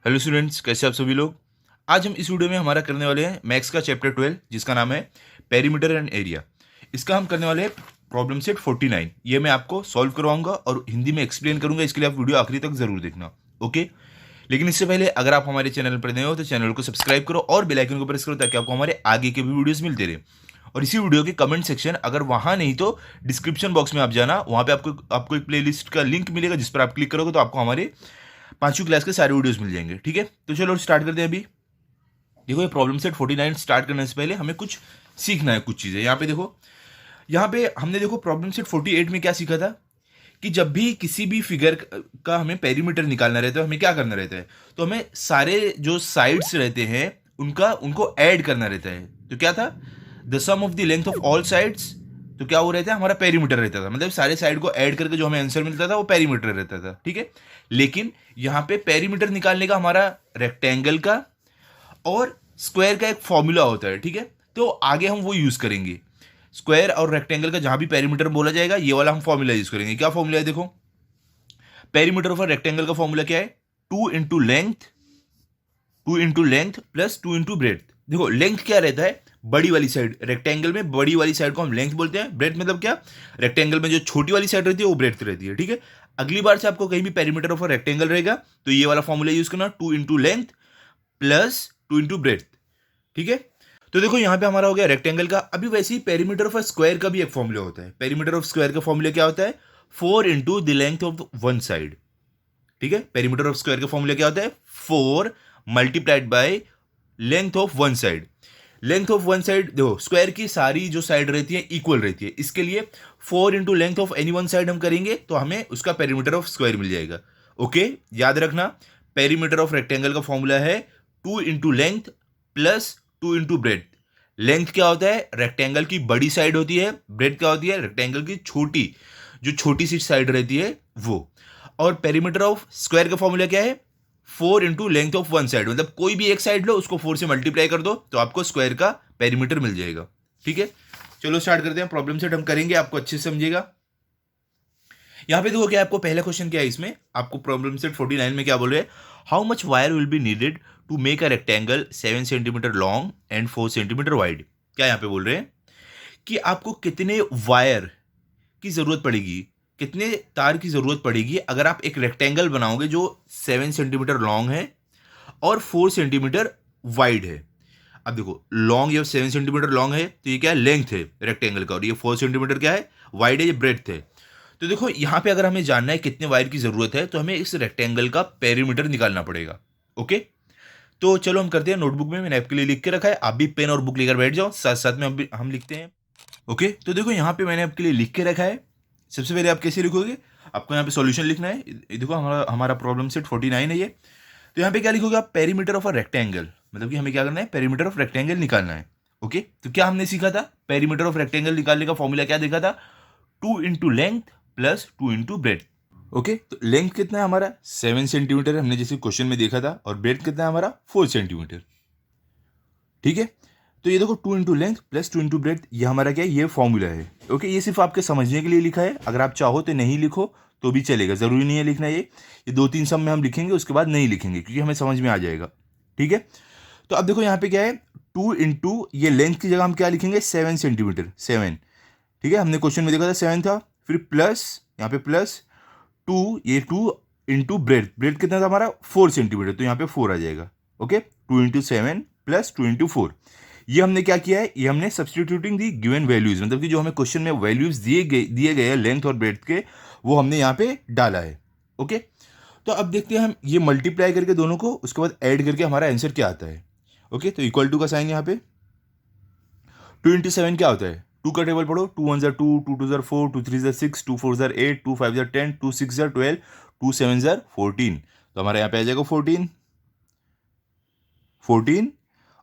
Hello students, कैसे आप सभी लोग। आज हम इस वीडियो में हमारा करने वाले हैं मैथ्स का चैप्टर 12 जिसका नाम है पेरीमीटर एंड एरिया। इसका हम करने वाले हैं प्रॉब्लम सेट 49। ये मैं आपको सॉल्व करवाऊंगा और हिंदी में एक्सप्लेन करूंगा, इसके लिए आप वीडियो आखिरी तक जरूर देखना। ओके, लेकिन इससे पहले अगर आप हमारे चैनल पर नए हो तो चैनल को सब्सक्राइब करो और बेल आइकन को प्रेस करो ताकि आपको हमारे आगे के भी वीडियोस मिलते रहे। और इसी वीडियो के कमेंट सेक्शन, अगर वहां नहीं तो डिस्क्रिप्शन बॉक्स में आप जाना, वहां पे आपको एक प्लेलिस्ट का लिंक मिलेगा जिस पर आप क्लिक करोगे तो आपको हमारे 5वीं क्लास के सारे वीडियोस मिल जाएंगे। ठीक है, तो चलो स्टार्ट करते हैं। अभी देखो, ये प्रॉब्लम सेट 49 स्टार्ट करने से पहले हमें कुछ सीखना है, कुछ चीज़ें। यहाँ पे देखो, यहाँ पे हमने देखो प्रॉब्लम सेट 48 में क्या सीखा था कि जब भी किसी भी फिगर का हमें पेरीमीटर निकालना रहता है, हमें क्या करना रहता है, तो हमें सारे जो साइड्स रहते हैं उनको ऐड करना रहता है। तो क्या था, the sum of the length of all sides. तो क्या वो रहता है, हमारा पेरीमीटर रहता था, मतलब सारे साइड को ऐड करके जो हमें आंसर मिलता था वो पेरीमीटर रहता था। ठीक है, लेकिन यहाँ पे पेरीमीटर निकालने का हमारा रेक्टेंगल का और स्क्वायर का एक फॉर्मूला होता है। ठीक है, तो आगे हम वो यूज करेंगे। स्क्वायर और रेक्टेंगल का जहां भी पेरीमीटर बोला जाएगा ये वाला हम फॉर्मूला यूज करेंगे। क्या फॉर्मूला है, देखो, पेरीमीटर ऑफ रेक्टेंगल का फॉर्मूला क्या है, two into length plus two into breadth. देखो, लेंथ क्या रहता है, बड़ी वाली साइड, रेक्टेंगल में बड़ी वाली साइड को हम लेंथ बोलते हैं। ब्रेथ मतलब क्या, रेक्टेंगल में जो छोटी वाली साइड रहती है वो ब्रेथ रहती है। ठीक है, अगली बार से आपको कहीं भी पेरीमीटर ऑफ रेक्टेंगल रहेगा तो ये वाला फॉर्मूला यूज करना, two into length plus two into breadth. ठीक है, तो देखो यहां पे हमारा हो गया रेक्टेंगल का। अभी वैसे ही पेरीमीटर ऑफ स्क्वायर का भी एक फॉर्मूला होता है। पेरीमीटर ऑफ स्क्वायर का फॉर्मूला क्या होता है, 4 into the length of one side. ठीक है, पेरीमीटर ऑफ स्क्वायर का फॉर्मूला क्या होता है, 4 multiplied by length of one side. Length of one side, देखो स्क्वायर की सारी जो साइड रहती है इक्वल रहती है, इसके लिए 4 into length of any one side हम करेंगे तो हमें उसका पेरीमीटर ऑफ स्क्वायर मिल जाएगा। ओके, याद रखना, पेरीमीटर ऑफ रेक्टेंगल का फॉर्मूला है 2 into length plus 2 into breadth. Length क्या होता है, रेक्टेंगल की बड़ी साइड होती है, ब्रेथ क्या होती है, रेक्टेंगल की छोटी सी साइड रहती है वो। और पेरीमीटर ऑफ स्क्वायर का फॉर्मूला क्या है, 4 into length of one side, मतलब कोई भी एक साइड लो उसको 4 से मल्टीप्लाई कर दो तो आपको स्क्वायर का पेरीमीटर मिल जाएगा। ठीक है, चलो स्टार्ट करते हैं। प्रॉब्लम सेट हम करेंगे, आपको अच्छे से समझिएगा। यहां पे देखो क्या है, आपको पहला क्वेश्चन क्या है, इसमें आपको प्रॉब्लम सेट 49 में क्या बोल रहे हैं, how much wire will be needed to make a rectangle 7 centimetre long and 4 centimetre wide. क्या यहाँ पे बोल रहे हैं कि आपको कितने वायर की जरूरत पड़ेगी, कितने तार की जरूरत पड़ेगी अगर आप एक रेक्टेंगल बनाओगे जो 7 सेंटीमीटर लॉन्ग है और 4 सेंटीमीटर वाइड है। अब देखो, लॉन्ग ये 7 सेंटीमीटर लॉन्ग है तो ये क्या है, लेंथ है रेक्टेंगल का, और ये 4 सेंटीमीटर क्या है, वाइड है, ये ब्रेड्थ है। तो देखो यहाँ पे अगर हमें जानना है कितने वायर की जरूरत है तो हमें इस रेक्टेंगल का पेरीमीटर निकालना पड़ेगा। ओके, तो चलो हम करते हैं। नोटबुक में मैंने आपके लिए लिख के रखा है, आप भी पेन और बुक लेकर बैठ जाओ, साथ साथ में हम लिखते हैं। ओके, तो देखो यहाँ पे मैंने आपके लिए लिख के रखा है। सबसे पहले आप कैसे लिखोगे, आपको यहाँ पे सॉल्यूशन लिखना है। ये देखो हमारा हमारा प्रॉब्लम सेट 49 है ये। तो यहाँ पे क्या लिखोगे आप, पेरीमीटर ऑफ अ रेक्टेंगल, मतलब कि हमें क्या करना है, पेरीमीटर ऑफ रेक्टेंगल निकालना है। ओके, तो क्या हमने सीखा था, पेरीमीटर ऑफ रेक्टेंगल निकालने का फॉर्मूला क्या देखा था, 2 into length plus 2 into breadth. Okay, तो लेंथ कितना है हमारा, 7 सेंटीमीटर हमने जैसे क्वेश्चन में देखा था, और ब्रेथ कितना है हमारा, 4 सेंटीमीटर। ठीक है, तो ये देखो 2 into length plus 2 into breadth, ये हमारा क्या है, ये फॉर्मूला है। ओके, ये सिर्फ आपके समझने के लिए लिखा है, अगर आप चाहो तो नहीं लिखो तो भी चलेगा, जरूरी नहीं है लिखना। ये 2-3 सम में हम लिखेंगे, उसके बाद नहीं लिखेंगे क्योंकि हमें समझ में आ जाएगा। ठीक है, तो अब देखो यहाँ पे क्या है, 2 इंटू ये लेंथ की जगह हम क्या लिखेंगे, 7 सेंटीमीटर, 7। ठीक है, हमने क्वेश्चन में देखा था 7 था, फिर प्लस यहाँ पे प्लस 2, ये 2 इंटू ब्रेथ, ब्रेथ कितना था हमारा, 4 सेंटीमीटर, तो यहाँ पे 4 आ जाएगा। Okay, 2 into 7 plus 2 into 4। ये हमने क्या किया है, ये हमने सब्सटीट्यूटिंग दी गिवन वैल्यूज, मतलब कि जो हमें क्वेश्चन में वैल्यूज दिए गए हैं लेंथ और ब्रेथ के, वो हमने यहाँ पे डाला है। ओके, तो अब देखते हैं हम ये मल्टीप्लाई करके दोनों को, उसके बाद ऐड करके हमारा आंसर क्या आता है। ओके, तो इक्वल टू का साइन यहाँ पे, 2 इंटू 7 क्या होता है, 2 का टेबल पढ़ो, 2 1 2, 2 2 4, 2 3 6, 2 4 8, 2 5 10, 2 6 12, 2 7 14। तो हमारा यहाँ पे आ जाएगा 14, 14।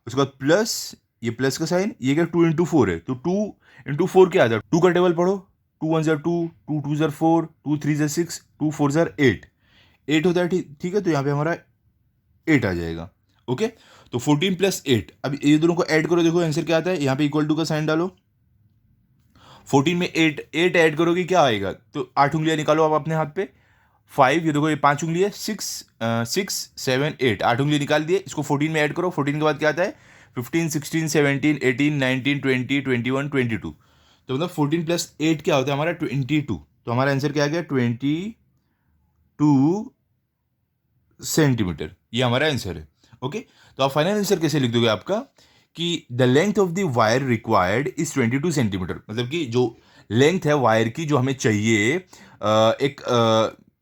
उसके बाद प्लस, ये प्लस का साइन, ये क्या 2 इंटू 4 है, तो 2 इंटू 4 क्या आता है, 2 का टेबल पढ़ो, 2 1 2, 2 2 4, 2 3 6, 2 4 8, 8 होता है। ठीक है, तो यहाँ पे हमारा 8 आ जाएगा। ओके, तो 14 प्लस 8, अब ये दोनों को ऐड करो, देखो आंसर क्या आता है, यहाँ पे इक्वल टू का साइन डालो, 14 में 8 ऐड करोगे क्या आएगा, तो 8 उंगलियां निकालो आप अपने हाथ पे, 5, ये देखो ये 5 उंगली है, 6 7 8, 8 उंगली निकाल दिए, इसको 14 में ऐड करो, 14 के बाद क्या आता है 15 16 17 18 19 20 21 22, तो मतलब 14 प्लस 8 क्या होता है हमारा 22, तो हमारा आंसर क्या आ गया 22 सेंटीमीटर, ये हमारा आंसर है। ओके, तो आप फाइनल आंसर कैसे लिख दोगे आपका कि the length of the wire required is 22 centimetre, मतलब कि जो लेंथ है वायर की जो हमें चाहिए एक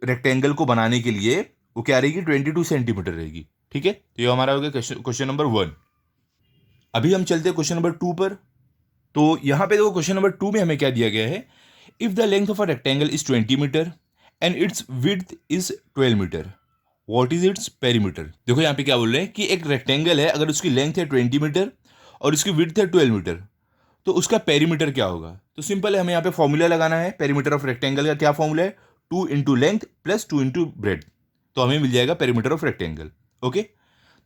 रेक्टेंगल को बनाने के लिए, वो क्या रहेगी 22 सेंटीमीटर रहेगी। ठीक है, तो ये हमारा हो गया क्वेश्चन नंबर 1। अभी हम चलते हैं क्वेश्चन नंबर 2 पर। तो यहाँ पे देखो क्वेश्चन नंबर 2 में हमें क्या दिया गया है, if the length of a rectangle is 20 metre and its width is 12 metre, what is its perimeter. देखो यहाँ पे क्या बोल रहे हैं कि एक रेक्टेंगल है, अगर उसकी लेंथ है 20 मीटर और उसकी विड्थ है 12 मीटर, तो उसका पेरीमीटर क्या होगा। तो सिंपल है, हमें यहाँ पे फॉर्मूला लगाना है पेरीमीटर ऑफ रेक्टेंगल का। क्या फॉर्मूला है, 2 into length plus 2 into breadth, तो हमें मिल जाएगा पेरीमीटर ऑफ रेक्टेंगल। ओके,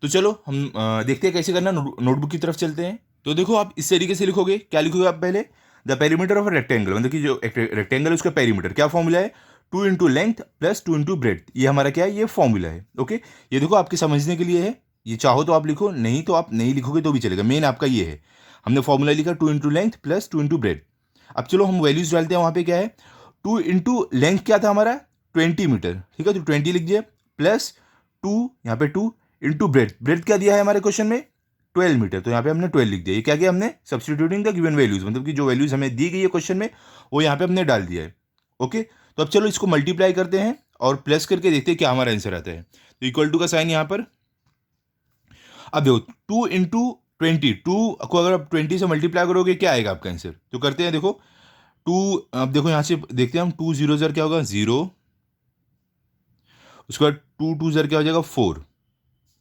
तो चलो हम देखते हैं कैसे करना, नोटबुक की तरफ चलते हैं। तो देखो आप इस तरीके से लिखोगे, क्या लिखोगे आप पहले, द पेरीमीटर ऑफ रेक्टेंगल, मतलब कि जो रेक्टेंगल है उसका पेरीमीटर, क्या फॉर्मूला है 2 into length plus 2 into breadth, ये हमारा क्या है, ये फॉर्मूला है। ओके, ये देखो आपके समझने के लिए है, ये चाहो तो आप लिखो, नहीं तो आप नहीं लिखोगे तो भी चलेगा, मेन आपका ये है। हमने फॉर्मूला लिखा 2 into length plus 2 into breadth. अब चलो हम वैल्यूज डालते हैं, वहाँ पे क्या है 2 इंटू लेंथ क्या था हमारा 20 मीटर, ठीक है, तो 20 लिख दिया, प्लस 2 यहाँ पे 2 इंटू ब्रेड, ब्रेड क्या दिया है हमारे क्वेश्चन में 12 मीटर, तो यहाँ पे हमने 12 लिख दिया। ये क्या किया हमने, सब्सटीट्यूटिंग द गिवन वैल्यूज, मतलब कि जो वैल्यूज हमें दी गई है क्वेश्चन में वो यहाँ पे हमने डाल दिया है। ओके, तो अब चलो इसको मल्टीप्लाई करते हैं और प्लस करके देखते हैं क्या हमारा आंसर आता है। तो इक्वल टू का साइन यहाँ पर, अब देखो 2 इंटू 20, 2 को अगर आप 20 से मल्टीप्लाई करोगे क्या आएगा आपका आंसर, तो करते हैं देखो 2, अब देखो यहाँ से देखते हैं हम, 2 0 ज़र क्या होगा 0, उसके बाद 2 2 ज़र क्या हो जाएगा 4,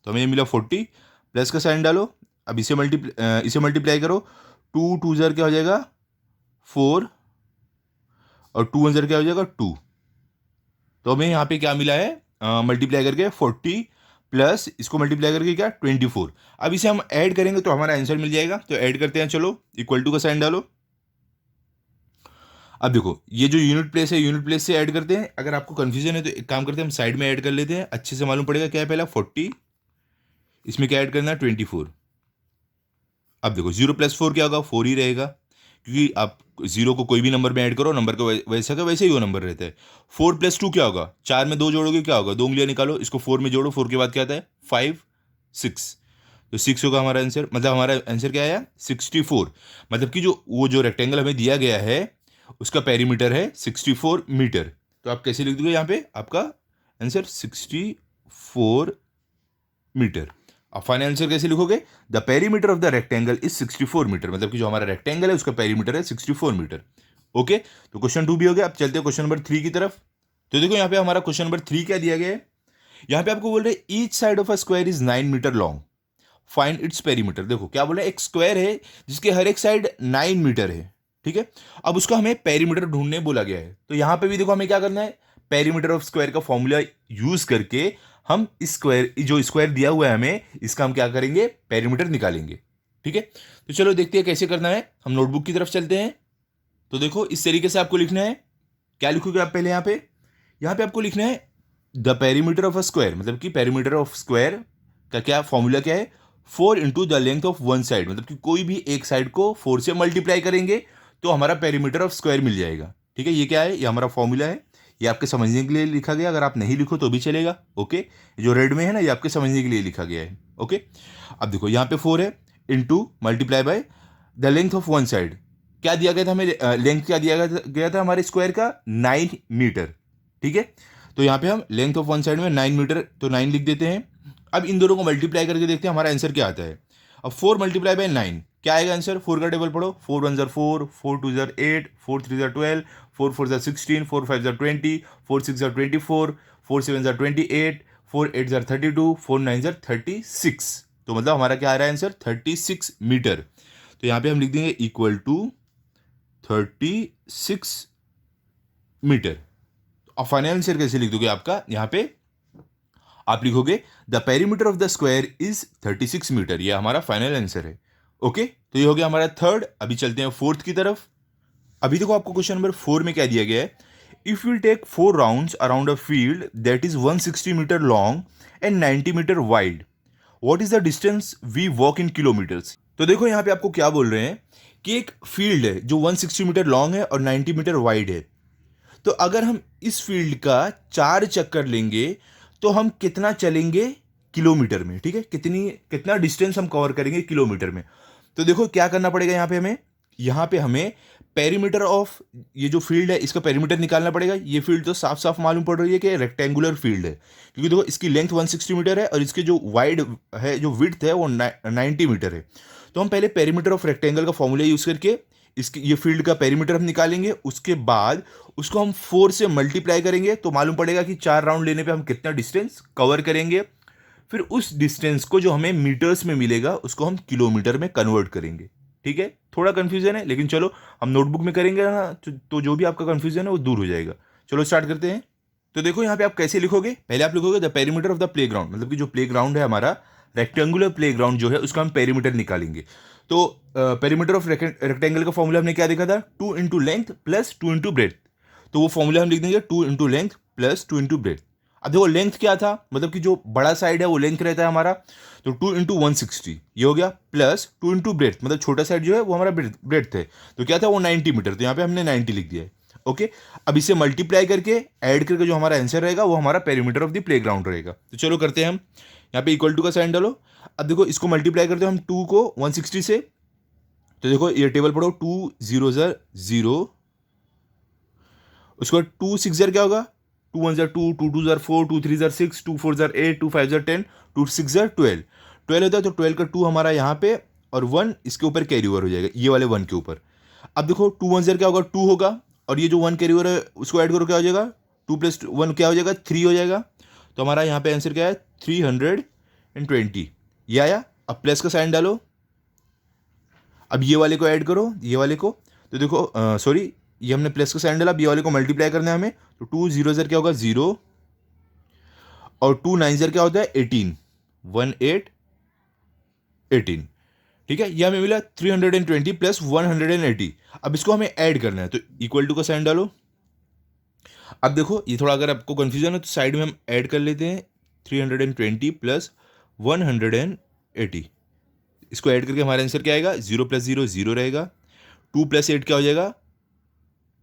तो हमें ये मिला 40, प्लस का साइन डालो, अब इसे मल्टीप्लाई करो, 2 2 ज़र क्या हो जाएगा 4 और 2 1 ज़र क्या हो जाएगा 2, तो हमें यहाँ पे क्या मिला है मल्टीप्लाई करके 40 प्लस इसको मल्टीप्लाई करके क्या 24। अब इसे हम ऐड करेंगे तो हमारा आंसर मिल जाएगा, तो ऐड करते हैं, चलो इक्वल टू का साइन डालो। अब देखो ये जो यूनिट प्लेस है, यूनिट प्लेस से ऐड करते हैं, अगर आपको कंफ्यूजन है तो एक काम करते हैं हम साइड में ऐड कर लेते हैं, अच्छे से मालूम पड़ेगा क्या है, पहला 40, इसमें क्या ऐड करना है 24। अब देखो 0 प्लस 4 क्या होगा 4 ही रहेगा, क्योंकि आप 0 को कोई भी नंबर में ऐड करो, नंबर को वैसा का वैसे ही वो नंबर रहता है। 4 प्लस 2 क्या होगा, 4 में 2 जोड़ोगे क्या होगा, 2 उंगलियां निकालो, इसको 4 में जोड़ो, 4 के बाद क्या आता है 5 6, तो 6 होगा हमारा आंसर, मतलब हमारा आंसर क्या आया 64, मतलब कि जो वो जो रेक्टेंगल हमें दिया गया है उसका पेरीमीटर है 64 मीटर। तो आप कैसे लिख दोगे यहाँ पे आपका आंसर 64 मीटर। अब फाइनल आंसर कैसे लिखोगे, the perimeter of the rectangle is 64 metre, मतलब कि जो हमारा रेक्टेंगल है उसका पेरीमीटर है 64 मीटर। ओके, तो क्वेश्चन 2 भी हो गया। अब चलते हैं क्वेश्चन नंबर 3 की तरफ। तो देखो यहाँ पे हमारा क्वेश्चन नंबर 3 क्या दिया गया है, यहाँ पे आपको बोल रहे हैं each side of a square is 9 metre long, find its perimeter. देखो क्या बोल रहे हैं, एक स्क्वायर है जिसके हर एक साइड 9 मीटर है, ठीक है, अब उसका हमें पेरीमीटर ढूंढने बोला गया है। तो यहां पे भी देखो हमें क्या करना है, पेरीमीटर ऑफ स्क्वायर का फॉर्मूला यूज करके हम इस स्क्वायर, जो स्क्वायर दिया हुआ है हमें, इसका हम क्या करेंगे पेरीमीटर निकालेंगे। ठीक है, तो चलो देखते हैं कैसे करना है, हम नोटबुक की तरफ चलते हैं। तो देखो इस तरीके से आपको लिखना है, क्या लिखोगे आप पहले यहाँ पे आपको लिखना है the perimeter of a square, मतलब कि पेरीमीटर ऑफ स्क्वायर का क्या फॉर्मूला क्या है 4 into the length of one side, मतलब कि कोई भी एक साइड को 4 से मल्टीप्लाई करेंगे तो हमारा पेरीमीटर ऑफ स्क्वायर मिल जाएगा। ठीक है, ये क्या है, ये हमारा फॉर्मूला है, ये आपके समझने के लिए लिखा गया, अगर आप नहीं लिखो तो भी चलेगा। ओके, जो रेड में है ना ये आपके समझने के लिए लिखा गया है। ओके, अब देखो यहाँ पे 4 है into multiply by the length of one side, क्या दिया गया था हमें, लेंथ क्या दिया गया था हमारे स्क्वायर का 9 मीटर। ठीक है, तो यहाँ पे हम लेंथ ऑफ वन साइड में 9 मीटर, तो 9 लिख देते हैं। अब इन दोनों को मल्टीप्लाई करके देखते हैं हमारा आंसर क्या आता है। अब 4 मल्टीप्लाई बाय 9 क्या आएगा आंसर, 4 का टेबल पढ़ो, 4 1 4, 4 2 8, 4 3 12, 4 4 16, 4 5 20, 4 6 24, 4 7 28, 4 8 32, 4 9 36, तो मतलब हमारा क्या आ रहा है आंसर 36 मीटर। तो यहाँ पे हम लिख देंगे इक्वल टू 36 मीटर। अब फाइनल आंसर कैसे लिख दोगे आपका, यहाँ पे आप लिखोगे the perimeter of the square is 36 metre, ये हमारा फाइनल आंसर है। ओके, तो ये हो गया हमारा थर्ड। अभी चलते हैं फोर्थ की तरफ। अभी देखो आपको क्वेश्चन नंबर 4 में क्या दिया गया है, if will take 4 rounds around a field that is 160 metre long and 90 metre wide, what is the distance we walk in kilometres. तो देखो यहाँ पे आपको क्या बोल रहे हैं कि एक फील्ड है जो 160 मीटर लॉन्ग है और 90 मीटर वाइड है। तो अगर हम इस फील्ड का 4 चक्कर लेंगे तो हम कितना चलेंगे किलोमीटर में, ठीक है, कितना डिस्टेंस हम कवर करेंगे किलोमीटर में। तो देखो क्या करना पड़ेगा यहाँ पे हमें पेरीमीटर ऑफ ये जो फील्ड है इसका पेरीमीटर निकालना पड़ेगा। ये फील्ड तो साफ साफ मालूम पड़ रही है कि रेक्टेंगुलर फील्ड है, क्योंकि देखो इसकी लेंथ 160 मीटर है और इसके जो वाइड है, जो विड्थ है वो 90 मीटर है। तो हम पहले पेरीमीटर ऑफ रेक्टेंगल का फॉर्मूला यूज करके इसकी ये फील्ड का पेरीमीटर हम निकालेंगे। उसके बाद उसको हम 4 से मल्टीप्लाई करेंगे तो मालूम पड़ेगा कि 4 राउंड लेने पे हम कितना डिस्टेंस कवर करेंगे। फिर उस डिस्टेंस को जो हमें मीटर्स में मिलेगा उसको हम किलोमीटर में कन्वर्ट करेंगे। ठीक है, थोड़ा कंफ्यूजन है लेकिन चलो हम नोटबुक में करेंगे ना, तो जो भी आपका कंफ्यूजन है वो दूर हो जाएगा। चलो स्टार्ट करते हैं। तो देखो यहाँ पे आप कैसे लिखोगे, पहले आप लिखोगे the perimeter of the playground, मतलब कि जो प्लेग्राउंड है हमारा रेक्टेंगुलर प्लेग्राउंड जो है उसका हम पेरीमीटर निकालेंगे। तो पेरीमीटर ऑफ रेक्टेंगल का फॉर्मूला हमने क्या देखा था, 2 into length plus 2 into breadth. तो वो फॉर्मूला हम लिख देंगे 2 into length plus 2 into breadth. अब देखो लेंथ क्या था, मतलब कि जो बड़ा साइड है वो लेंथ रहता है हमारा, तो 2 इंटू 160 ये हो गया, प्लस 2 इंटू ब्रेथ, मतलब छोटा साइड जो है वो हमारा ब्रेथ है, तो क्या था वो 90 मीटर, तो यहाँ पे हमने 90 लिख दिया है। ओके, अब इसे मल्टीप्लाई करके ऐड करके जो हमारा आंसर रहेगा वो हमारा पेरीमीटर ऑफ द प्लेग्राउंड रहेगा। तो चलो करते हैं हम, यहाँ पे इक्वल टू का साइन डालो। अब देखो इसको मल्टीप्लाई करते हैं हम 2 को 160 से, तो देखो ये टेबल पढ़ो, 2 0 ज़र 0, उसके बाद 2 6 ज़र क्या होगा, 2 1 ज़र 2, 2 2 ज़र 4, 2 3 ज़र 6, 2 4 ज़र 8, 2 5 ज़र 10, 2 6 ज़र 12 होता है। तो 12 का 2 हमारा यहाँ पे और 1 इसके ऊपर कैरी ओवर हो जाएगा, ये वाले 1 के ऊपर। अब देखो 2 1 ज़र क्या होगा, 2 होगा, और ये जो 1 कैरी ओवर है उसको ऐड करो, क्या हो जाएगा, 2 प्लस 1 क्या हो जाएगा, 3 हो जाएगा। तो हमारा यहाँ पे आंसर क्या है, 320, ये आया। अब प्लस का साइन डालो, अब ये वाले को ऐड करो, ये वाले को, तो देखो सॉरी ये हमने प्लस का साइन डाला, अब ये वाले को मल्टीप्लाई करना है हमें, तो 2 0 ज़र क्या होगा 0, और 2 9 ज़र क्या होता है 18, 1 8 18, ठीक है। ये हमें मिला 320 प्लस 180। अब इसको हमें ऐड करना है, तो इक्वल टू का साइन डालो। अब देखो ये थोड़ा अगर आपको कंफ्यूजन है तो साइड में हम ऐड कर लेते हैं, 320 प्लस 180, इसको ऐड करके हमारा आंसर क्या आएगा, 0 प्लस 0 0 रहेगा, 2 प्लस 8 क्या हो जाएगा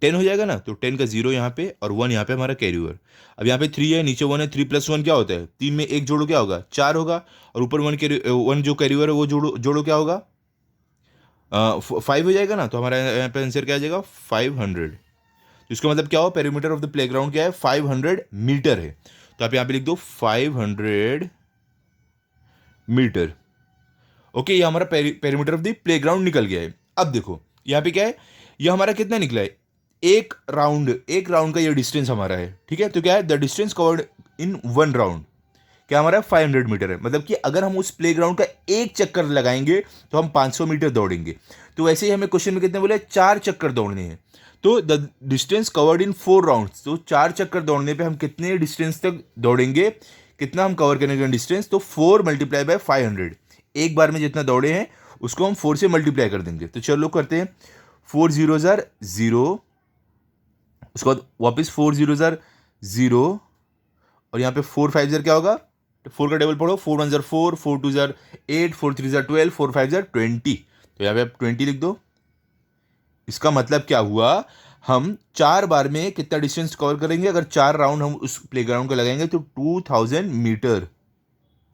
10 हो जाएगा ना, तो 10 का 0 यहाँ पे और 1 यहाँ पे हमारा कैरी ओवर। अब यहाँ पे 3 है, नीचे 1 है, 3 प्लस 1 क्या होता है, 3 में 1 जोड़ो क्या होगा 4 होगा, और ऊपर 1 जो कैरी ओवर है वो जोड़ो क्या होगा 5 हो जाएगा ना, तो हमारा यहाँ पे आंसर क्या आ जाएगा 500। तो इसका मतलब क्या हो, पेरीमीटर ऑफ द प्लेग्राउंड क्या है 500 मीटर है, तो आप यहाँ पे लिख दो 500 मीटर। ओके, ये हमारा पेरीमीटर ऑफ द प्लेग्राउंड निकल गया है। अब देखो यहाँ पे क्या है, ये हमारा कितना निकला है, एक राउंड का ये डिस्टेंस हमारा है, ठीक है। तो क्या है, the distance covered in 1 round क्या हमारा 500 मीटर है, मतलब कि अगर हम उस प्लेग्राउंड का एक चक्कर लगाएंगे तो हम 500 मीटर दौड़ेंगे। तो वैसे ही हमें क्वेश्चन में कितने बोले, 4 चक्कर दौड़ने हैं, तो the distance covered in 4 rounds, तो 4 चक्कर दौड़ने पे हम कितने डिस्टेंस तक दौड़ेंगे, कितना हम कवर करेंगे डिस्टेंस, तो 4 मल्टीप्लाई बाय 500, एक बार में जितना दौड़े हैं उसको हम 4 से मल्टीप्लाई कर देंगे। तो चलो करते हैं, 4 0 ज़र 0, उसके बाद वापस 4 0 ज़र 0, और यहाँ पे 4 5 ज़र क्या होगा, तो 4 का टेबल पढ़ो, 4 1 ज़र 4, 4 2 ज़र 8, 4 3 ज़र 12, 4 5 ज़र 20, तो यहाँ पे आप 20 लिख दो। इसका मतलब क्या हुआ, हम 4 बार में कितना डिस्टेंस कवर करेंगे, अगर 4 राउंड हम उस प्लेग्राउंड को लगाएंगे तो 2000 मीटर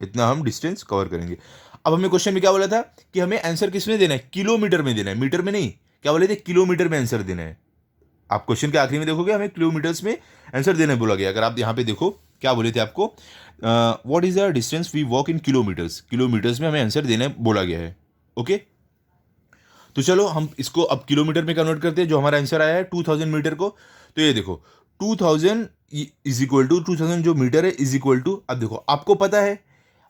इतना हम डिस्टेंस कवर करेंगे। अब हमें क्वेश्चन में क्या बोला था कि हमें आंसर किस में देना है, किलोमीटर में देना है, मीटर में नहीं। क्या बोले थे, किलोमीटर में आंसर देना है। आप क्वेश्चन के आखिरी में देखोगे हमें किलोमीटर्स में आंसर देने बोला गया। अगर आप यहाँ पे देखो क्या बोले थे आपको, what is the distance we walk in kilometres में हमें आंसर देने बोला गया है। ओके, तो चलो हम इसको अब किलोमीटर में कन्वर्ट करते हैं, जो हमारा आंसर आया है 2000 मीटर को। तो ये देखो 2000 इज इक्वल टू 2000 जो मीटर है इज इक्वल टू, अब देखो आपको पता है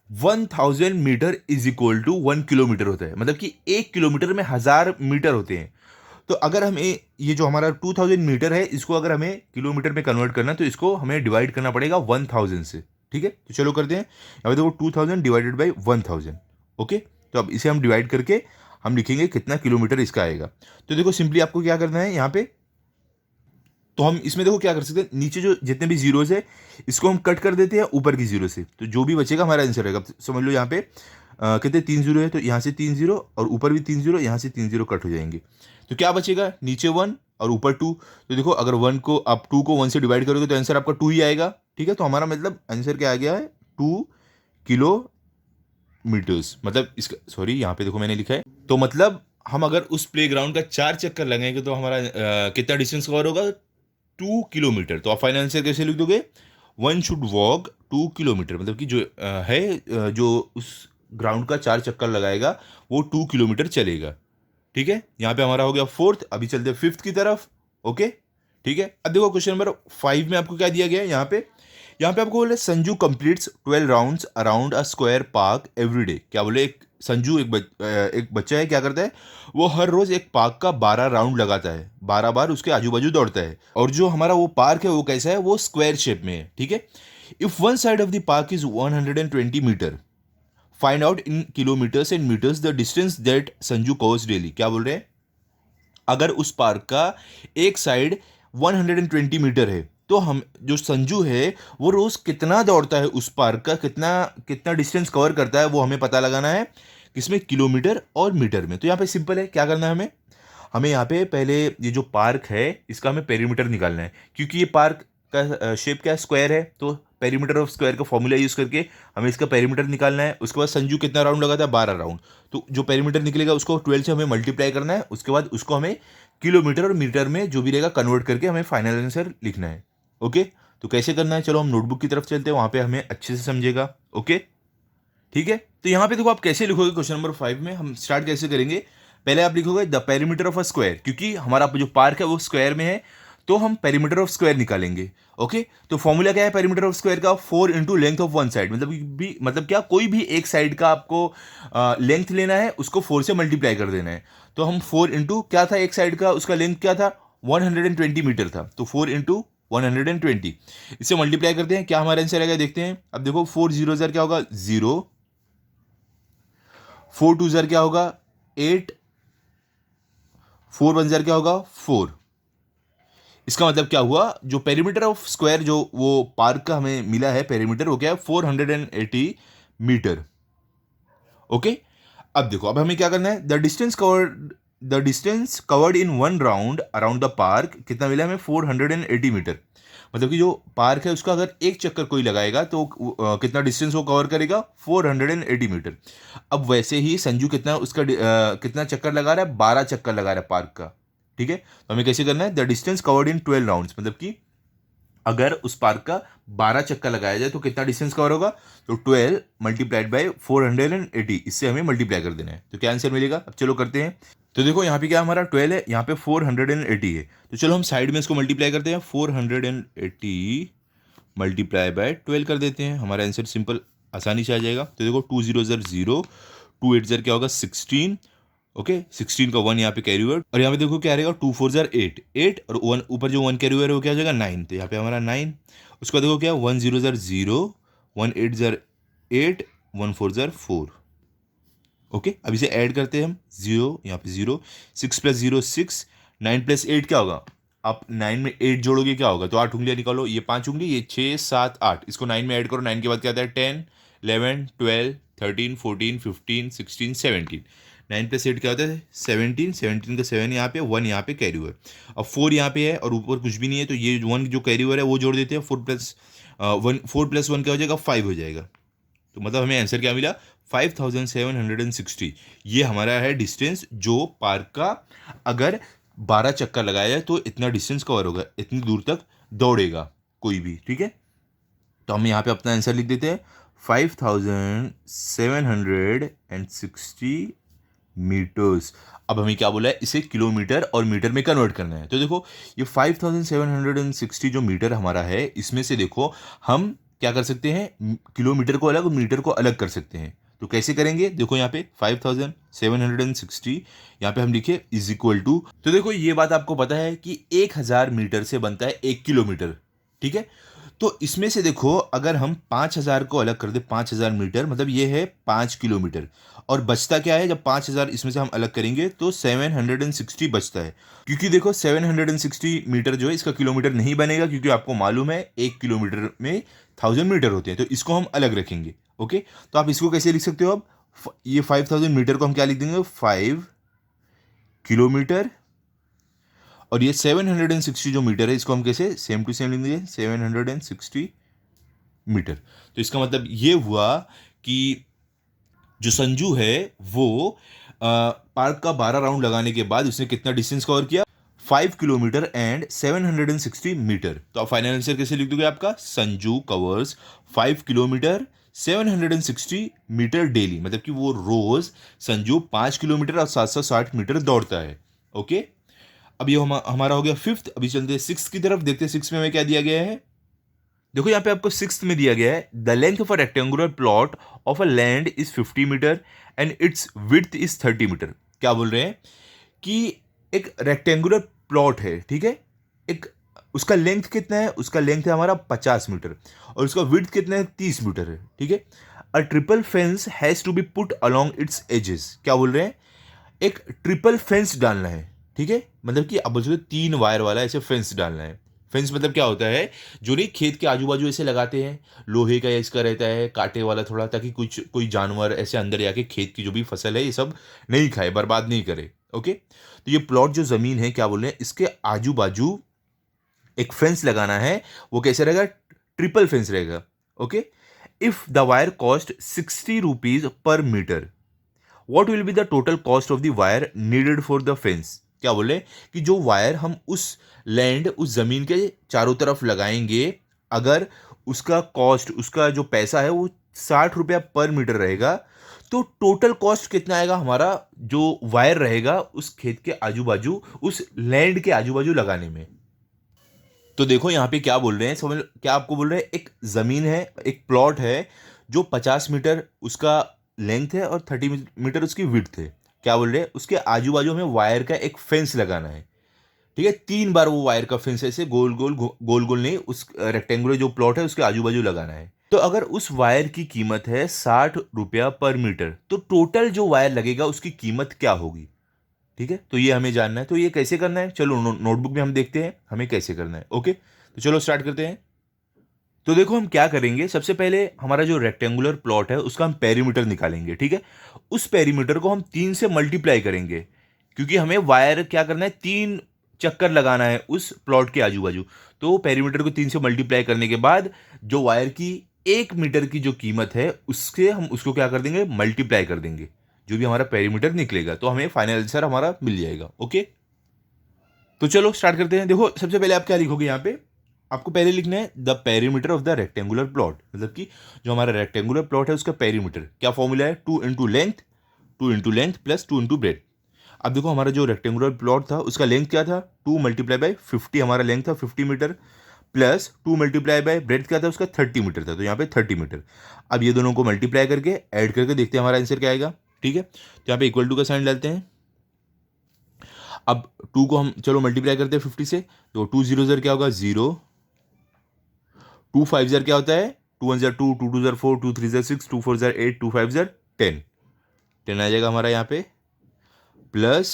1000 metre is equal to 1 kilometre होता है, मतलब कि 1 किलोमीटर में 1000 मीटर होते हैं। तो अगर हमें ये जो हमारा 2000 मीटर है इसको अगर हमें किलोमीटर में कन्वर्ट करना है तो इसको हमें डिवाइड करना पड़ेगा 1000 से, ठीक है। तो चलो करते हैं, यहाँ पे देखो 2000 डिवाइडेड बाई 1000। ओके, तो अब इसे हम डिवाइड करके हम लिखेंगे कितना किलोमीटर इसका आएगा। तो देखो सिंपली आपको क्या करना है, यहाँ पे तो हम इसमें देखो क्या कर सकते हैं, नीचे जो जितने भी जीरोस है इसको हम कट कर देते हैं ऊपर की जीरो से, तो जो भी बचेगा हमारा आंसर रहेगा। समझ लो यहाँ पे कितने 3 जीरो है, तो यहाँ से 3 जीरो और ऊपर भी 3 जीरो, यहाँ से 3 जीरो कट हो जाएंगे, तो क्या बचेगा, नीचे 1 और ऊपर 2। तो देखो अगर 1 को आप 2 को 1 से डिवाइड करोगे तो आंसर आपका 2 ही आएगा। ठीक है, तो हमारा मतलब आंसर क्या आ गया है, 2 किलोमीटर्स। मतलब इसका सॉरी यहाँ पे देखो मैंने लिखा है, तो मतलब हम अगर उस प्लेग्राउंड का 4 चक्कर लगाएंगे तो हमारा कितना डिस्टेंस कवर होगा, 2 किलोमीटर। तो आप फाइनल आंसर कैसे लिख दोगे, 1 शुड वॉक 2 किलोमीटर, मतलब कि जो जो उस ग्राउंड का 4 चक्कर लगाएगा वो 2 किलोमीटर चलेगा। ठीक है, यहाँ पे हमारा हो गया फोर्थ। अभी चलते हैं फिफ्थ की तरफ। ओके, ठीक है। अब देखो क्वेश्चन नंबर 5 में आपको क्या दिया गया है, यहाँ पे आपको बोले Sanju completes 12 rounds around a square park every day. क्या बोले, एक बच्चा है, क्या करता है, वो हर रोज एक पार्क का 12 राउंड लगाता है, 12 बार उसके आजू बाजू दौड़ता है। और जो हमारा वो पार्क है वो कैसा है, वो स्क्वायर शेप में है। ठीक है, if one side of the park is 120 metre, find out in kilometres and metres the distance that Sanju covers daily. क्या बोल रहे हैं, अगर उस पार्क का एक साइड 120 मीटर है तो हम जो संजू है वो रोज कितना दौड़ता है, उस पार्क का कितना कितना डिस्टेंस कवर करता है, वो हमें पता लगाना है किसमें, किलोमीटर और मीटर में। तो यहाँ पे सिंपल है, क्या करना है हमें, यहाँ पे पहले ये जो पार्क है इसका हमें पेरीमीटर निकालना है, क्योंकि ये पार्क का शेप क्या है, स्क्वायर है, तो पेरीमीटर ऑफ स्क्वायर का फॉर्मूला यूज करके हमें इसका पेरीमीटर निकालना है। उसके बाद संजू कितना राउंड लगाता है, 12 राउंड, तो जो पेरीमीटर निकलेगा उसको 12 से हमें मल्टीप्लाई करना है। उसके बाद उसको हमें किलोमीटर और मीटर में जो भी रहेगा कन्वर्ट करके हमें फाइनल आंसर लिखना है। ओके, तो कैसे करना है, चलो हम नोटबुक की तरफ चलते हैं, वहां पे हमें अच्छे से समझेगा। ओके, ठीक है। तो यहाँ पे देखो आप कैसे लिखोगे, क्वेश्चन नंबर 5 में हम स्टार्ट कैसे करेंगे, पहले आप लिखोगे the perimeter of a square, क्योंकि हमारा जो पार्क है वो स्क्वायर में है, तो हम पेरीमीटर ऑफ स्क्वायर निकालेंगे। ओके, तो फॉर्मूला क्या है पेरीमीटर ऑफ स्क्वायर का, 4 into length of one side, मतलब क्या, कोई भी एक साइड का आपको लेंथ लेना है, उसको 4 से मल्टीप्लाई कर देना है। तो हम 4 इंटू क्या था, एक साइड का उसका लेंथ क्या था, 120 मीटर था, तो 4 इंटू 120, इससे मल्टीप्लाई करते हैं, क्या हमारा आंसर आएगा देखते हैं। अब देखो 4 जीरो क्या होगा, 0, 4 टू क्या होगा, 8, 4 वन क्या होगा, 4। इसका मतलब क्या हुआ, जो पेरीमीटर ऑफ स्क्वायर जो वो पार्क का हमें मिला है पेरीमीटर, वो क्या है, 480 मीटर। ओके, अब देखो अब हमें क्या करना है, the distance covered in one round around the park कितना मिला हमें, 480 मीटर। मतलब कि जो पार्क है उसका अगर एक चक्कर कोई लगाएगा तो कितना डिस्टेंस वो कवर करेगा, 480 मीटर। अब वैसे ही संजू कितना उसका कितना चक्कर लगा रहा है, 12 चक्कर लगा रहा है पार्क का। ठीक है, तो हमें कैसे करना है, the distance covered in 12 rounds, मतलब कि अगर उस पार्क का 12 चक्कर लगाया जाए तो कितना डिस्टेंस कवर होगा, तो 12 मल्टीप्लाइड बाय 480, इससे हमें मल्टीप्लाई कर देना है, तो क्या आंसर मिलेगा। अब चलो करते हैं, तो देखो यहाँ पे क्या हमारा 12 है, यहाँ पे 480 है, तो चलो हम साइड में इसको मल्टीप्लाई करते हैं, 480 मल्टीप्लाई बाय 12 कर देते हैं, हमारा आंसर सिंपल आसानी से आ जाएगा। तो देखो 2 0 0, 2 8 क्या होगा, 16। ओके, 16 का 1 यहाँ पे कैरी ओवर, और यहाँ पे देखो क्या रहेगा, 2 4 8, 8 और 1 ऊपर जो 1 कैरी ओवर है वो क्या हो जाएगा, 9, तो यहाँ पे हमारा 9। उसका देखो क्या, 1 0 0, 1 8 8, 1 4 4। ओके, अब इसे ऐड करते हैं हम, 0 यहाँ पे 0, 6 + 0 6, 9 + 8 क्या होगा, आप 9 में 8 जोड़ोगे क्या होगा, तो 8 उंगलियां निकालो, ये 5 उंगली, ये 6 7 8, इसको 9 में ऐड करो, 9 के बाद क्या आता है, 10 11 12 13 14 15 16 17, 9 + 8 क्या होता है, 17, 17 का 7 यहाँ पे, 1 यहाँ पे कैरी ओवर। अब 4 यहाँ पे है और ऊपर कुछ भी नहीं है, तो ये 1 जो कैरी ओवर है वो जोड़ देते हैं, 4 + 1 क्या हो जाएगा, 5 हो जाएगा। तो मतलब हमें आंसर क्या मिला, 5760। ये हमारा है डिस्टेंस, जो पार्क का अगर 12 चक्कर लगाया जाए तो इतना डिस्टेंस कवर होगा, इतनी दूर तक दौड़ेगा कोई भी। ठीक है, तो हम यहाँ पे अपना आंसर लिख देते हैं, 5760 मीटर्स। अब हमें क्या बोला है, इसे किलोमीटर और मीटर में कन्वर्ट करना है। तो देखो ये 5760 जो मीटर हमारा है, इसमें से देखो हम क्या कर सकते हैं, किलोमीटर को अलग और मीटर को अलग कर सकते हैं। तो कैसे करेंगे, देखो यहाँ पे 5760 यहाँ पे हम लिखे इज इक्वल टू, तो देखो ये बात आपको पता है कि 1000 मीटर से बनता है 1 किलोमीटर। ठीक है, तो इसमें से देखो, अगर हम 5000 को अलग कर दे, 5000 मीटर मतलब ये है 5 किलोमीटर, और बचता क्या है, जब 5000 इसमें से हम अलग करेंगे तो 760 बचता है। क्योंकि देखो 760 मीटर जो है इसका किलोमीटर नहीं बनेगा, क्योंकि आपको मालूम है 1 किलोमीटर में 1000 मीटर होते हैं, तो इसको हम अलग रखेंगे। ओके, तो आप इसको कैसे लिख सकते हो? अब ये 5000 मीटर को हम क्या लिख देंगे, 5 किलोमीटर, और ये 760 जो मीटर है इसको हम कैसे सेम टू सेम लिख देंगे, 760 मीटर। तो इसका मतलब ये हुआ कि जो संजू है वो पार्क का 12 राउंड लगाने के बाद उसने कितना डिस्टेंस कवर किया, 5 किलोमीटर एंड 760 मीटर। तो आप फाइनल आंसर कैसे लिख दोगे आपका, Sanju covers 5 kilometre 760 metre daily, मतलब कि वो रोज संजू 5 किलोमीटर और 760 मीटर दौड़ता है। ओके, अब ये हमारा हो गया फिफ्थ। अभी चलते हैं सिक्स की तरफ, देखते हैं सिक्स में हमें क्या दिया गया है। देखो यहाँ पे आपको सिक्स्थ में दिया गया है, the length of a rectangular plot of a land is 50 metre and its width is 30 metre. क्या बोल रहे हैं कि एक रेक्टेंगुलर प्लॉट है, ठीक है, एक उसका लेंथ कितना है, उसका लेंथ है हमारा 50 मीटर और उसका विड्थ कितना है, 30 मीटर है, ठीक है। A triple fence has to be put along its edges. क्या बोल रहे हैं, एक ट्रिपल फेंस डालना है, ठीक है, मतलब कि अब बोल सकते 3 वायर वाला ऐसे फेंस डालना है। फेंस मतलब क्या होता है, जो नहीं खेत के आजू बाजू ऐसे लगाते हैं, लोहे का या इसका रहता है, कांटे वाला थोड़ा, ताकि कुछ कोई जानवर ऐसे अंदर जाके खेत की जो भी फसल है ये सब नहीं खाए, बर्बाद नहीं करे। ओके, तो ये प्लॉट जो जमीन है, क्या बोल रहे हैं, इसके आजू बाजू एक फेंस लगाना है। वो कैसे रहेगा, ट्रिपल फेंस रहेगा। Okay, if the wire cost 60 rupees per metre, what will be the total cost of the wire needed for the fence. क्या बोले कि जो वायर हम उस लैंड, उस जमीन के चारों तरफ लगाएंगे, अगर उसका कॉस्ट, उसका जो पैसा है वो 60 रुपया पर मीटर रहेगा, तो टोटल कॉस्ट कितना आएगा हमारा, जो वायर रहेगा उस खेत के आजू बाजू, उस लैंड के आजू बाजू लगाने में। तो देखो यहाँ पे क्या बोल रहे हैं, समझ क्या आपको बोल रहे हैं, एक जमीन है, एक प्लॉट है जो 50 मीटर उसका लेंथ है और 30 मीटर उसकी विड्थ है। क्या बोल रहे हैं, उसके आजू बाजू में वायर का एक फेंस लगाना है, ठीक है। 3 बार वो वायर का फेंस ऐसे गोल गोल गोल गोल नहीं, उस रेक्टेंगुलर जो प्लॉट है उसके आजू बाजू लगाना है। तो अगर उस वायर की कीमत है 60 रुपया पर मीटर, तो टोटल जो वायर लगेगा उसकी कीमत क्या होगी, ठीक है। तो ये हमें जानना है। तो ये कैसे करना है, चलो नोटबुक में हम देखते हैं हमें कैसे करना है। ओके, तो चलो स्टार्ट करते हैं। तो देखो हम क्या करेंगे, सबसे पहले हमारा जो रेक्टेंगुलर प्लॉट है उसका हम पेरीमीटर निकालेंगे, ठीक है। उस पेरीमीटर को हम 3 से मल्टीप्लाई करेंगे, क्योंकि हमें वायर क्या करना है, 3 चक्कर लगाना है उस प्लॉट के आजू बाजू। तो पेरीमीटर को 3 से मल्टीप्लाई करने के बाद जो वायर की 1 मीटर की जो कीमत है उसके हम उसको क्या कर देंगे, मल्टीप्लाई कर देंगे, जो भी हमारा पेरीमीटर निकलेगा, तो हमें फाइनल आंसर हमारा मिल जाएगा। ओके, तो चलो स्टार्ट करते हैं। देखो सबसे पहले आप क्या लिखोगे, यहाँ पे आपको पहले लिखना है the perimeter of the rectangular plot, मतलब कि जो हमारा रेक्टेंगुलर प्लॉट है उसका पेरीमीटर क्या फॉर्मूला है, 2 into length plus 2 into breadth. अब देखो हमारा जो रेक्टेंगुलर प्लॉट था उसका लेंथ क्या था, 2 मल्टीप्लाई बाय 50, हमारा लेंथ था 50 metre, plus 2 multiply by breadth क्या था उसका 30 मीटर था, तो यहाँ पे 30 मीटर। अब ये दोनों को मल्टीप्लाई करके ऐड करके देखते हैं हमारा आंसर क्या आएगा, ठीक है। तो यहाँ पे इक्वल टू का साइन डालते हैं। अब 2 को हम चलो मल्टीप्लाई करते हैं 50 से, तो 2 0 0 क्या होगा 0, 2 5 0 क्या होता है, 2 1 0 2, 2 2 0 4, 2 3 0 6, 2 4 0 8, 2 5 0 10, 10 आ जाएगा हमारा यहाँ पे, प्लस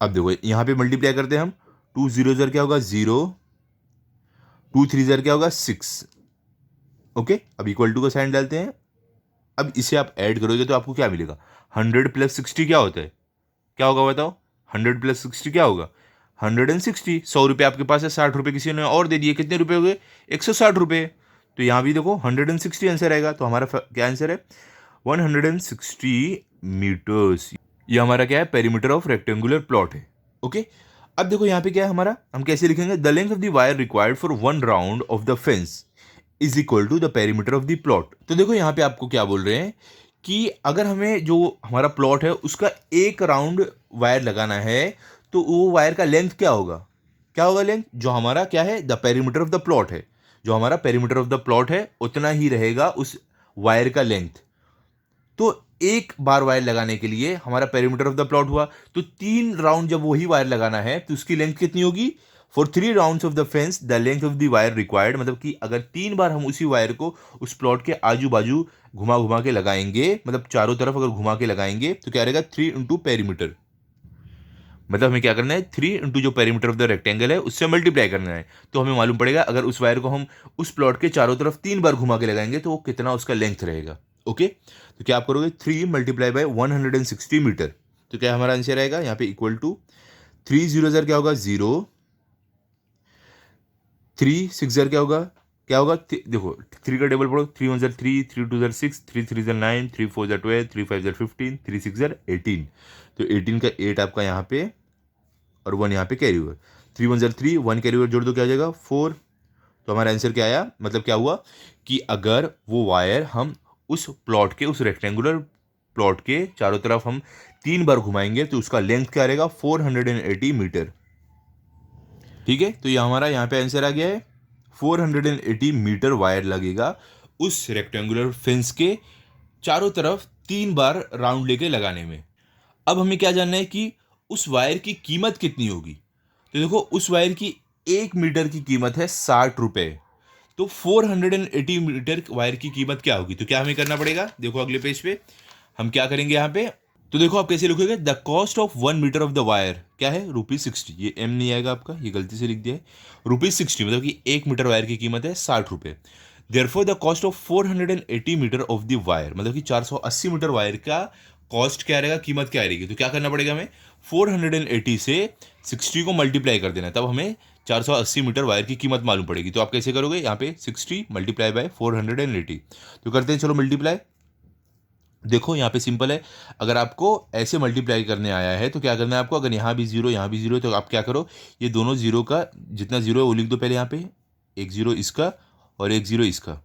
अब देखो यहाँ पे मल्टीप्लाई करते हैं हम, 2 0 0 क्या होगा 0, 2 3 0 क्या होगा 6। ओके, अब इक्वल टू का साइन डालते हैं। अब इसे आप ऐड करोगे तो आपको क्या मिलेगा, 100 प्लस 60 क्या होता है, क्या होगा बताओ, 100 प्लस 60 क्या होगा, 160। 100 रुपये आपके पास है, 60 रुपये किसी ने और दे दिए, कितने रुपए हो गए, 160 रुपये। तो यहाँ भी देखो 160 आंसर आएगा, तो हमारा क्या आंसर है, 160 मीटर्स। ये हमारा क्या है, पेरीमीटर ऑफ रेक्टेंगुलर प्लॉट है। ओके, अब देखो यहाँ पे क्या है हमारा, हम कैसे लिखेंगे, the length of the wire required for 1 round of the fence is equal to the perimeter of the plot. तो देखो यहाँ पे आपको क्या बोल रहे हैं कि अगर हमें जो हमारा प्लॉट है उसका 1 राउंड वायर लगाना है, तो वो वायर का लेंथ क्या होगा, क्या होगा लेंथ, जो हमारा क्या है, the perimeter of the plot है, जो हमारा पेरीमीटर ऑफ द प्लॉट है उतना ही रहेगा उस वायर का लेंथ। तो 1 बार वायर लगाने के लिए हमारा पेरीमीटर ऑफ द प्लॉट हुआ, तो 3 राउंड जब वही वायर लगाना है तो उसकी लेंथ कितनी होगी, for 3 rounds of the fence the length of the wire required, मतलब कि अगर 3 बार हम उसी वायर को उस प्लॉट के आजू बाजू घुमा घुमा के लगाएंगे, मतलब चारों तरफ अगर घुमा के लगाएंगे तो क्या रहेगा 3 इंटू पेरीमीटर, मतलब हमें क्या करना है 3 इंटू जो पेरीमीटर ऑफ द रेक्टेंगल है उससे मल्टीप्लाई करना है। तो हमें मालूम पड़ेगा अगर उस वायर को हम उस प्लॉट के चारों तरफ 3 बार घुमा के लगाएंगे तो वो कितना उसका लेंथ रहेगा। ओके, तो क्या आप करोगे 3 मल्टीप्लाई बाय 160 मीटर, तो क्या हमारा आंसर आएगा यहाँ पे इक्वल टू 3 0 ज़र क्या होगा 0, 3 6 ज़र क्या होगा देखो 3 का टेबल पढ़ो, 3 1 ज़र 3, 3 2 ज़र 6, 3 3 ज़र 9, 3 4 ज़र 12, 3 5 ज़र 15, 3 6 ज़र 18, तो 18 का 8 आपका यहाँ पे और 1 यहाँ पे कैरी ओवर, 3 1 ज़र 3, 1 कैरी ओवर जोड़ दो क्या हो जाएगा 4। तो हमारा आंसर क्या आया, मतलब क्या हुआ कि अगर वो वायर हम उस प्लॉट के उस रेक्टेंगुलर प्लॉट के चारों तरफ हम 3 बार घुमाएंगे तो उसका लेंथ क्या रहेगा 480 मीटर। ठीक है, तो ये हमारा यहाँ पे आंसर आ गया है 480 मीटर वायर लगेगा उस रेक्टेंगुलर फेंस के चारों तरफ 3 बार राउंड लेके लगाने में। अब हमें क्या जानना है कि उस वायर की कीमत कितनी होगी। तो देखो उस वायर की 1 मीटर की कीमत है 60 रुपये, तो 480 मीटर वायर की कीमत क्या होगी। तो क्या हमें करना पड़ेगा, देखो अगले पेज पे हम क्या करेंगे यहाँ पे, तो देखो आप कैसे लिखोगे, the cost of 1 metre of the wire क्या है ₹60, ये एम नहीं आएगा आपका, ये गलती से लिख दिया है ₹60, मतलब कि 1 मीटर वायर की कीमत है 60 रुपये। Therefore the cost of 480 metre of the wire, मतलब कि 480 मीटर वायर का कॉस्ट क्या रहेगा, कीमत क्या रहेगी। तो क्या करना पड़ेगा हमें 480 से 60 को मल्टीप्लाई कर देना, तब हमें 480 मीटर वायर की कीमत मालूम पड़ेगी। तो आप कैसे करोगे, यहाँ पे 60 मल्टीप्लाई बाय 480, तो करते हैं चलो मल्टीप्लाई। देखो यहाँ पे सिंपल है, अगर आपको ऐसे मल्टीप्लाई करने आया है तो क्या करना है आपको, अगर यहाँ भी जीरो यहाँ भी जीरो है तो आप क्या करो, ये दोनों जीरो का जितना जीरो है वो लिख दो पहले यहाँ पे, एक जीरो इसका और एक जीरो इसका।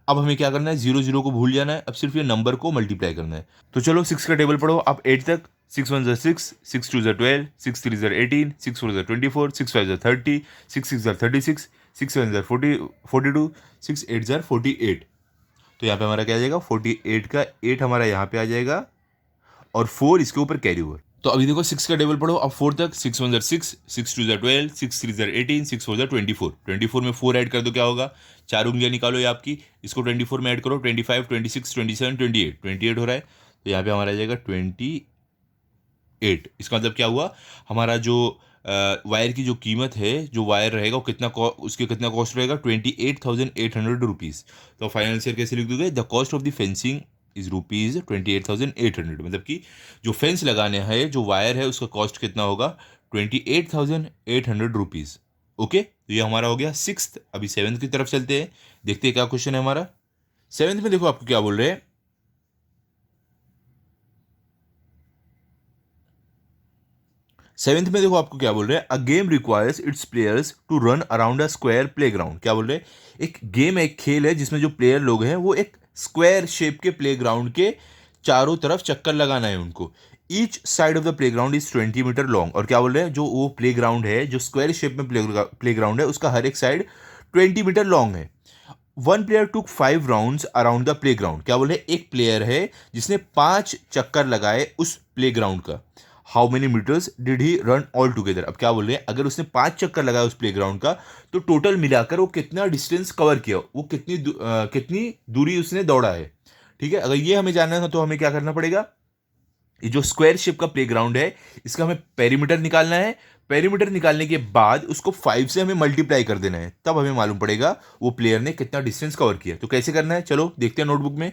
अब हमें क्या करना है, जीरो जीरो को भूल जाना है, अब सिर्फ ये नंबर को मल्टीप्लाई करना है। तो चलो 6 का टेबल पढ़ो आप 8 तक, 6 1 ज़र 6, 6 2 ज़र 12, 6 3 ज़र 18, 6 4 ज़र 24, 6 5 ज़र 30, 6 6 ज़र 36, 6 7 ज़र 42, 6 8 ज़र 48। तो यहाँ पे हमारा क्या आ जाएगा 48 का 8 हमारा यहाँ पे आ जाएगा और 4 इसके ऊपर कैरी ओवर। तो अभी देखो 6 का टेबल पढ़ो अब 4 तक, 6 1 ज़र 6, 6 2 ज़र 12, 6 3 ज़र 18, 6 4 ज़र 24, 24 में 4 ऐड कर दो क्या होगा, 4 उंगलियां निकालो ये आपकी, इसको 24 में ऐड करो, 25 26 27 28 28 हो रहा है, तो यहाँ पे हमारा आ जाएगा 28। इसका मतलब क्या हुआ, हमारा जो वायर की जो कीमत है, जो वायर रहेगा वो कितना उसके कितना कॉस्ट रहेगा 28,800 रुपीज़। तो फाइनल आंसर कैसे लिख दोगे, the cost of the fencing is ₹28,800, मतलब कि जो फेंस लगाने हैं जो वायर है उसका कॉस्ट कितना होगा 28,800 रुपीज़। ओके, तो ये हमारा हो गया 6th। अभी 7th की तरफ चलते हैं, देखते हैं क्या क्वेश्चन है हमारा। 7th में देखो आपको क्या बोल रहे हैं, 7th में देखो आपको क्या बोल रहे हैं, a game requires its players to run around a square playground. क्या बोल रहे हैं, एक गेम एक खेल है जिसमें जो प्लेयर लोग हैं वो एक स्क्वायर शेप के प्लेग्राउंड के चारों तरफ चक्कर लगाना है उनको। Each side of the playground is 20 metre long, और क्या बोल रहे हैं, जो वो प्लेग्राउंड है जो स्क्वायर शेप में प्लेग्राउंड है उसका हर एक साइड 20 मीटर लॉन्ग है। One player took 5 rounds around the playground. क्या बोले, एक प्लेयर है जिसने 5 चक्कर लगाए उस प्लेग्राउंड का। How many metres did he run all together. अब क्या बोल रहे हैं, अगर उसने 5 चक्कर लगाया उस प्लेग्राउंड का तो टोटल मिलाकर वो कितना डिस्टेंस कवर किया, वो कितनी दूरी उसने दौड़ा है। ठीक है, अगर ये हमें जानना है तो हमें क्या करना पड़ेगा, ये जो स्क्वायर शेप का प्लेग्राउंड है इसका हमें पेरीमीटर निकालना है। पेरीमीटर निकालने के बाद उसको 5 से हमें मल्टीप्लाई कर देना है, तब हमें मालूम पड़ेगा वो प्लेयर ने कितना डिस्टेंस कवर किया। तो कैसे करना है, चलो देखते हैं नोटबुक में।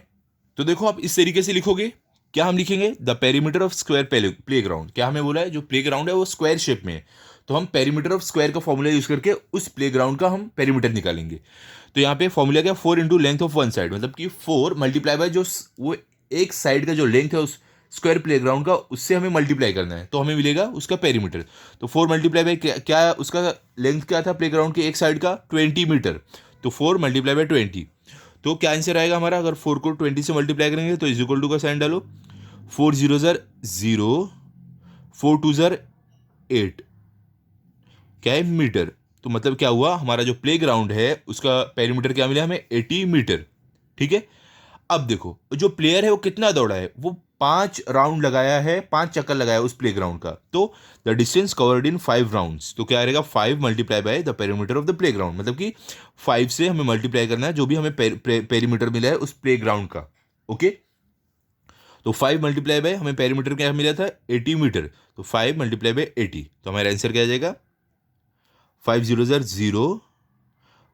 तो देखो आप इस तरीके से लिखोगे, क्या हम लिखेंगे, the perimeter of square playground. क्या हमें बोला है, जो प्लेग्राउंड है वो स्क्वायर शेप में है, तो हम पेरीमीटर ऑफ स्क्वायर का फॉर्मूला यूज करके उस प्लेग्राउंड का हम पेरीमीटर निकालेंगे। तो यहाँ पे फॉर्मूला क्या, 4 into length of one side, मतलब कि 4 मल्टीप्लाई बाय जो वो एक साइड का जो लेंथ है उस स्क्वायर प्लेग्राउंड का, उससे हमें मल्टीप्लाई करना है, तो हमें मिलेगा उसका पेरीमीटर। तो 4 मल्टीप्लाई बाय क्या उसका लेंथ क्या था प्लेग्राउंड के एक साइड का 20 मीटर, तो 4 मल्टीप्लाई बाय 20, तो क्या आंसर आएगा हमारा, अगर 4 को 20 से मल्टीप्लाई करेंगे तो इज इक्वल टू का साइन डालो, 4 0 ज़र 0, 4 2 ज़र 8, क्या है मीटर। तो मतलब क्या हुआ, हमारा जो प्लेग्राउंड है उसका पेरीमीटर क्या मिला हमें 80 मीटर। ठीक है, अब देखो जो प्लेयर है वो कितना दौड़ा है, वो 5 राउंड लगाया है, 5 चक्कर लगाया है उस प्लेग्राउंड का, तो the distance covered in 5 rounds, तो क्या रहेगा 5 multiply by the perimeter of the playground, मतलब कि 5 से हमें मल्टीप्लाई करना है जो भी हमें पेरीमीटर मिला है उस प्लेग्राउंड का। ओके, तो 5 मल्टीप्लाई बाय हमें पेरीमीटर क्या मिला था 80 मीटर, तो 5 मल्टीप्लाई बाय 80, तो हमारा आंसर क्या आ जाएगा 5 0 0,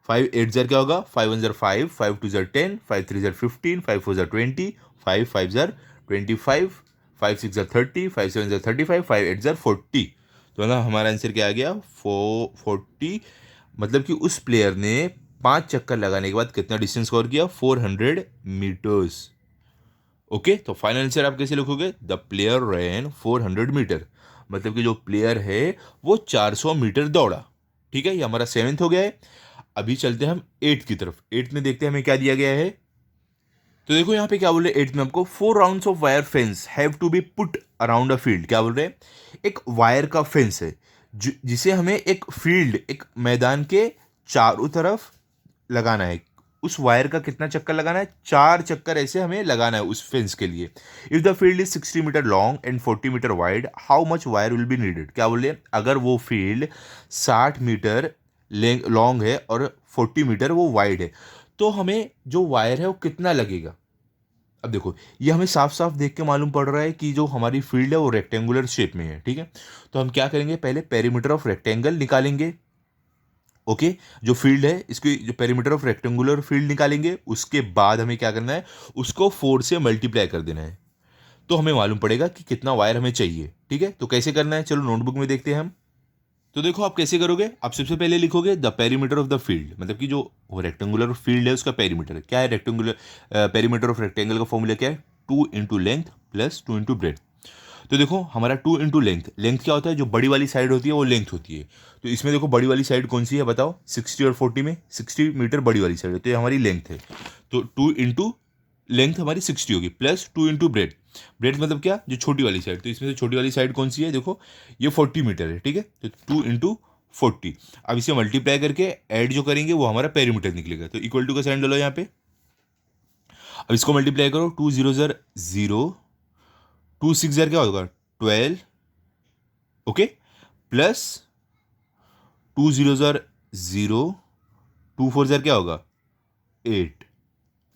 5 8 क्या होगा 5 1 5, 5 2 10, 5 3 15, 5 4 20, 5 5 25, 5 6 30, 5 7 35, 5 8 40, तो ना हमारा आंसर क्या आ गया 440, मतलब कि उस प्लेयर ने 5 चक्कर लगाने के बाद कितना डिस्टेंस कवर किया 400 मीटर्स। ओके, तो फाइनल आंसर आप कैसे लिखोगे द प्लेयर रैन 400 मीटर, मतलब कि जो प्लेयर है वो 400 मीटर दौड़ा। ठीक है, ये हमारा 7th हो गया है। अभी चलते हैं हम 8th की तरफ। 8th में देखते हैं हमें क्या दिया गया है। तो देखो यहाँ पे क्या बोल रहे हैं 8th में हमको 4 rounds of wire fence have to be put around a field. क्या बोल रहे हैं, एक वायर का फेंस है जिसे हमें एक फील्ड, एक मैदान के चारों तरफ लगाना है। उस वायर का कितना चक्कर लगाना है 4 चक्कर ऐसे हमें लगाना है उस फेंस के लिए। If the field is 60 metre long and 40 metre wide, how much wire will be needed. क्या बोल रहे हैं, अगर वो फील्ड 60 मीटर लॉन्ग है और 40 मीटर वो वाइड है, तो हमें जो वायर है वो कितना लगेगा। अब देखो ये हमें साफ साफ देख के मालूम पड़ रहा है कि जो हमारी फील्ड है वो रेक्टेंगुलर शेप में है। ठीक है, तो हम क्या करेंगे, पहले पेरीमीटर ऑफ रेक्टेंगल निकालेंगे। ओके, जो फील्ड है इसकी जो पेरीमीटर ऑफ रेक्टेंगुलर फील्ड निकालेंगे, उसके बाद हमें क्या करना है, उसको 4 से मल्टीप्लाई कर देना है, तो हमें मालूम पड़ेगा कि कितना वायर हमें चाहिए। ठीक है, तो कैसे करना है, चलो नोटबुक में देखते हैं हम। तो देखो आप कैसे करोगे, आप सबसे पहले लिखोगे the perimeter of the field, मतलब कि जो रेक्टेंगुलर फील्ड है उसका पेरीमीटर क्या है। रेक्टेंगुलर पेरीमीटर ऑफ रेक्टेंगल का फॉर्मूला क्या है 2 into length plus 2 into breadth. तो देखो हमारा 2 इंटू लेंथ, लेंथ क्या होता है, जो बड़ी वाली साइड होती है वो लेंथ होती है। तो इसमें देखो बड़ी वाली साइड कौन सी है बताओ, 60 और 40 में 60 मीटर बड़ी वाली साइड है, तो ये हमारी लेंथ है। तो 2 इंटू लेंथ हमारी 60 होगी प्लस 2 इंटू ब्रेथ। ब्रेथ मतलब क्या, जो छोटी वाली साइड, तो इसमें से छोटी वाली साइड कौन सी है, देखो ये 40 मीटर है। ठीक है, तो 2 इंटू 40, अब इसे मल्टीप्लाई करके ऐड जो करेंगे वो हमारा पेरीमीटर निकलेगा। तो इक्वल टू का साइन डालो यहाँ पे, अब इसको मल्टीप्लाई करो, 2 0 0, 2 6 क्या होगा 12, ओके, प्लस 2 0 0, 2 4 क्या होगा 8।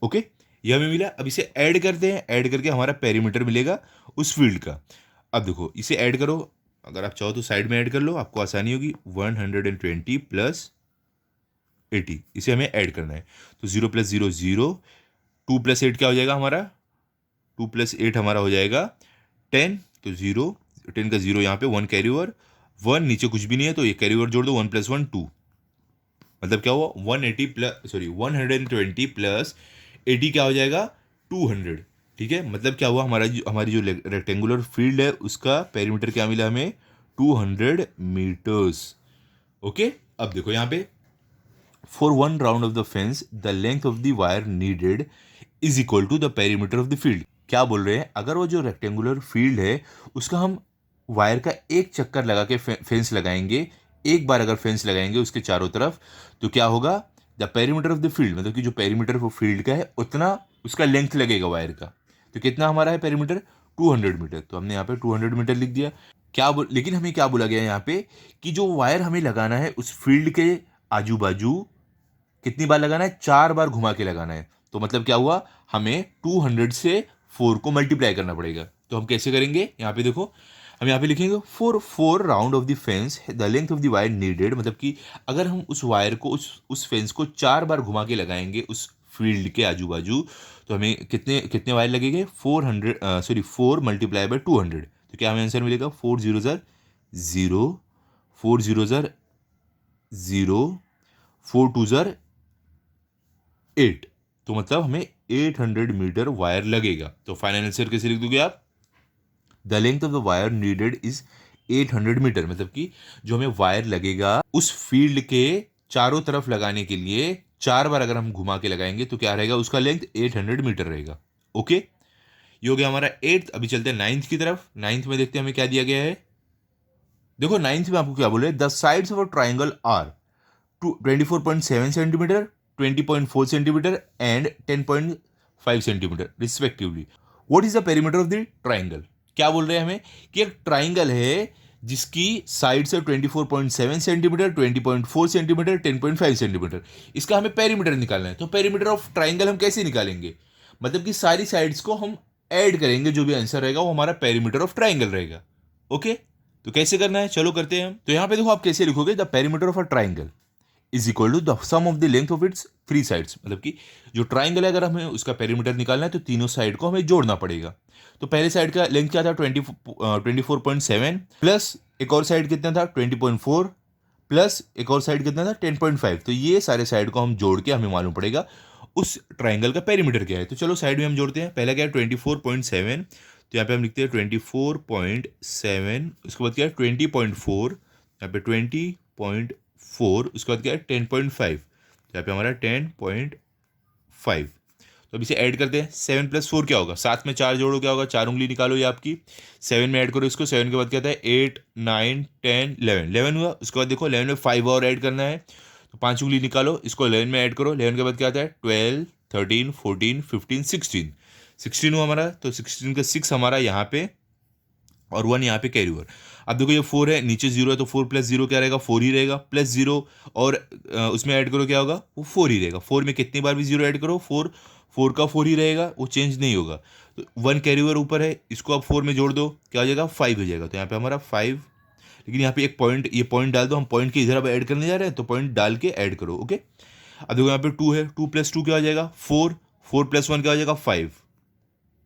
ओके, ये हमें मिला। अब इसे ऐड करते हैं, ऐड करके हमारा पेरीमीटर मिलेगा उस फील्ड का। अब देखो इसे ऐड करो, अगर आप चाहो तो साइड में ऐड कर लो, आपको आसानी होगी। 120 प्लस 80, इसे हमें ऐड करना है। तो 0 प्लस 0 0, 2 प्लस 8 क्या हो जाएगा हमारा, 2 प्लस 8 हमारा हो जाएगा 10, तो 0, 10 का 0 यहाँ पे, 1 कैरी ओवर, 1 नीचे कुछ भी नहीं है तो ये कैरी ओवर जोड़ दो, 1 प्लस 1 2, मतलब क्या हुआ 180 प्लस 120 प्लस 80 क्या हो जाएगा 200। ठीक है, मतलब क्या हुआ, हमारी जो रेक्टेंगुलर फील्ड है उसका पेरीमीटर क्या मिला हमें 200 मीटर्स। ओके, अब देखो यहाँ पे for 1 round of the fence the length of the wire needed is equal to the perimeter of the field. क्या बोल रहे हैं, अगर वो जो रेक्टेंगुलर फील्ड है उसका हम वायर का एक चक्कर लगा के फेंस लगाएंगे, एक बार अगर फेंस लगाएंगे उसके चारों तरफ, तो क्या होगा the perimeter of the field, मतलब कि जो पेरीमीटर वो फील्ड का है उतना उसका लेंथ लगेगा वायर का। तो कितना हमारा है पेरीमीटर 200 मीटर, तो हमने यहाँ पे 200 मीटर लिख दिया। लेकिन हमें क्या बोला गया यहाँ पे कि जो वायर हमें लगाना है उस फील्ड के आजू बाजू कितनी बार लगाना है, 4 बार घुमा के लगाना है। तो मतलब क्या हुआ, हमें 200 से 4 को मल्टीप्लाई करना पड़ेगा। तो हम कैसे करेंगे, यहाँ पे देखो हम यहाँ पे लिखेंगे for 4 round of the fence the length of the wire needed, मतलब कि अगर हम उस वायर को उस फेंस को 4 बार घुमा के लगाएंगे उस फील्ड के आजू बाजू, तो हमें कितने कितने वायर लगेंगे 4 मल्टीप्लाई बाय 200। तो क्या हमें आंसर मिलेगा 4 0 0, 4 0 0, 4 2 8, तो मतलब हमें 800 मीटर वायर लगेगा। तो फाइनल आंसर कैसे लिख दोगे आप, the length of the wire needed is 800 metre, मतलब कि जो हमें वायर लगेगा उस फील्ड के चारों तरफ लगाने के लिए 4 बार अगर हम घुमा के लगाएंगे तो क्या रहेगा, उसका लेंथ 800 मीटर रहेगा। ओके, ये हो गया हमारा 8th। अभी चलते हैं 9th की तरफ। 9th में देखते हैं हमें क्या दिया गया है। देखो 9th में आपको क्या बोले, the sides of a triangle are 24.7 centimetre, 20.4 centimetre and 10.5 centimetre respectively. What is the perimeter of the triangle? क्या बोल रहे हैं हमें कि एक ट्राइंगल है जिसकी साइड से 24.7 सेंटीमीटर, 20.4 सेंटीमीटर, 10.5 सेंटीमीटर, इसका हमें पेरीमीटर निकालना है। तो पेरीमीटर ऑफ ट्राइंगल हम कैसे निकालेंगे? मतलब कि सारी साइड्स को हम ऐड करेंगे, जो भी आंसर रहेगा वो हमारा पेरीमीटर ऑफ ट्राइंगल रहेगा। ओके, तो कैसे करना है, चलो करते हैं हम। तो यहाँ पे देखो आप कैसे लिखोगे, the perimeter of a triangle is equal to the sum of the length of its three sides. मतलब कि जो ट्राइंगल है अगर हमें उसका पेरीमीटर निकालना है तो तीनों साइड को हमें जोड़ना पड़ेगा। तो पहले साइड का लेंथ क्या था 24.7 प्लस एक और साइड कितना था 20.4 प्लस एक और साइड कितना था 10.5। तो ये सारे साइड को हम जोड़ के हमें मालूम पड़ेगा उस ट्राइंगल का पेरीमीटर क्या है। तो चलो साइड में हम जोड़ते हैं। पहला क्या है 24.7, तो यहाँ पे हम लिखते हैं 24.7, उसके बाद क्या है 20.4, यहाँ पे 20.4, उसके बाद क्या है 10.5, तो यहाँ पे हमारा 10.5। तो अब इसे ऐड करते हैं। 7 + 4 क्या होगा, साथ में 4 जोड़ो क्या होगा, 4 उंगली निकालो ये आपकी, 7 में ऐड करो इसको, 7 के बाद क्या था 8, 9, 10, 11 हुआ। उसके बाद देखो 11 में 5 और ऐड करना है, तो 5 उंगली निकालो, इसको 11 में ऐड करो। 11 के बाद क्या आता है 12, 13, 14, 15, 16 हुआ हमारा। तो 16 का 6 हमारा यहाँ पे और 1 यहाँ पे कैरी ओवर। अब देखो ये 4 है, नीचे 0 है, तो 4 + 0 क्या रहेगा 4 ही रहेगा, प्लस 0 और उसमें ऐड करो क्या होगा वो 4 ही रहेगा। 4 में कितनी बार भी 0 ऐड करो 4 का 4 ही रहेगा, वो चेंज नहीं होगा। तो 1 कैरी ओवर ऊपर है, इसको आप 4 में जोड़ दो, क्या हो जाएगा 5 हो जाएगा। तो यहाँ पे हमारा 5, लेकिन यहाँ पे एक पॉइंट, ये पॉइंट डाल दो, हम पॉइंट के इधर अब ऐड करने जा रहे हैं, तो पॉइंट डाल के ऐड करो। ओके, अब देखो यहाँ पे 2 है, 2 + 2 क्या हो जाएगा 4, 4 + 1 क्या हो जाएगा 5।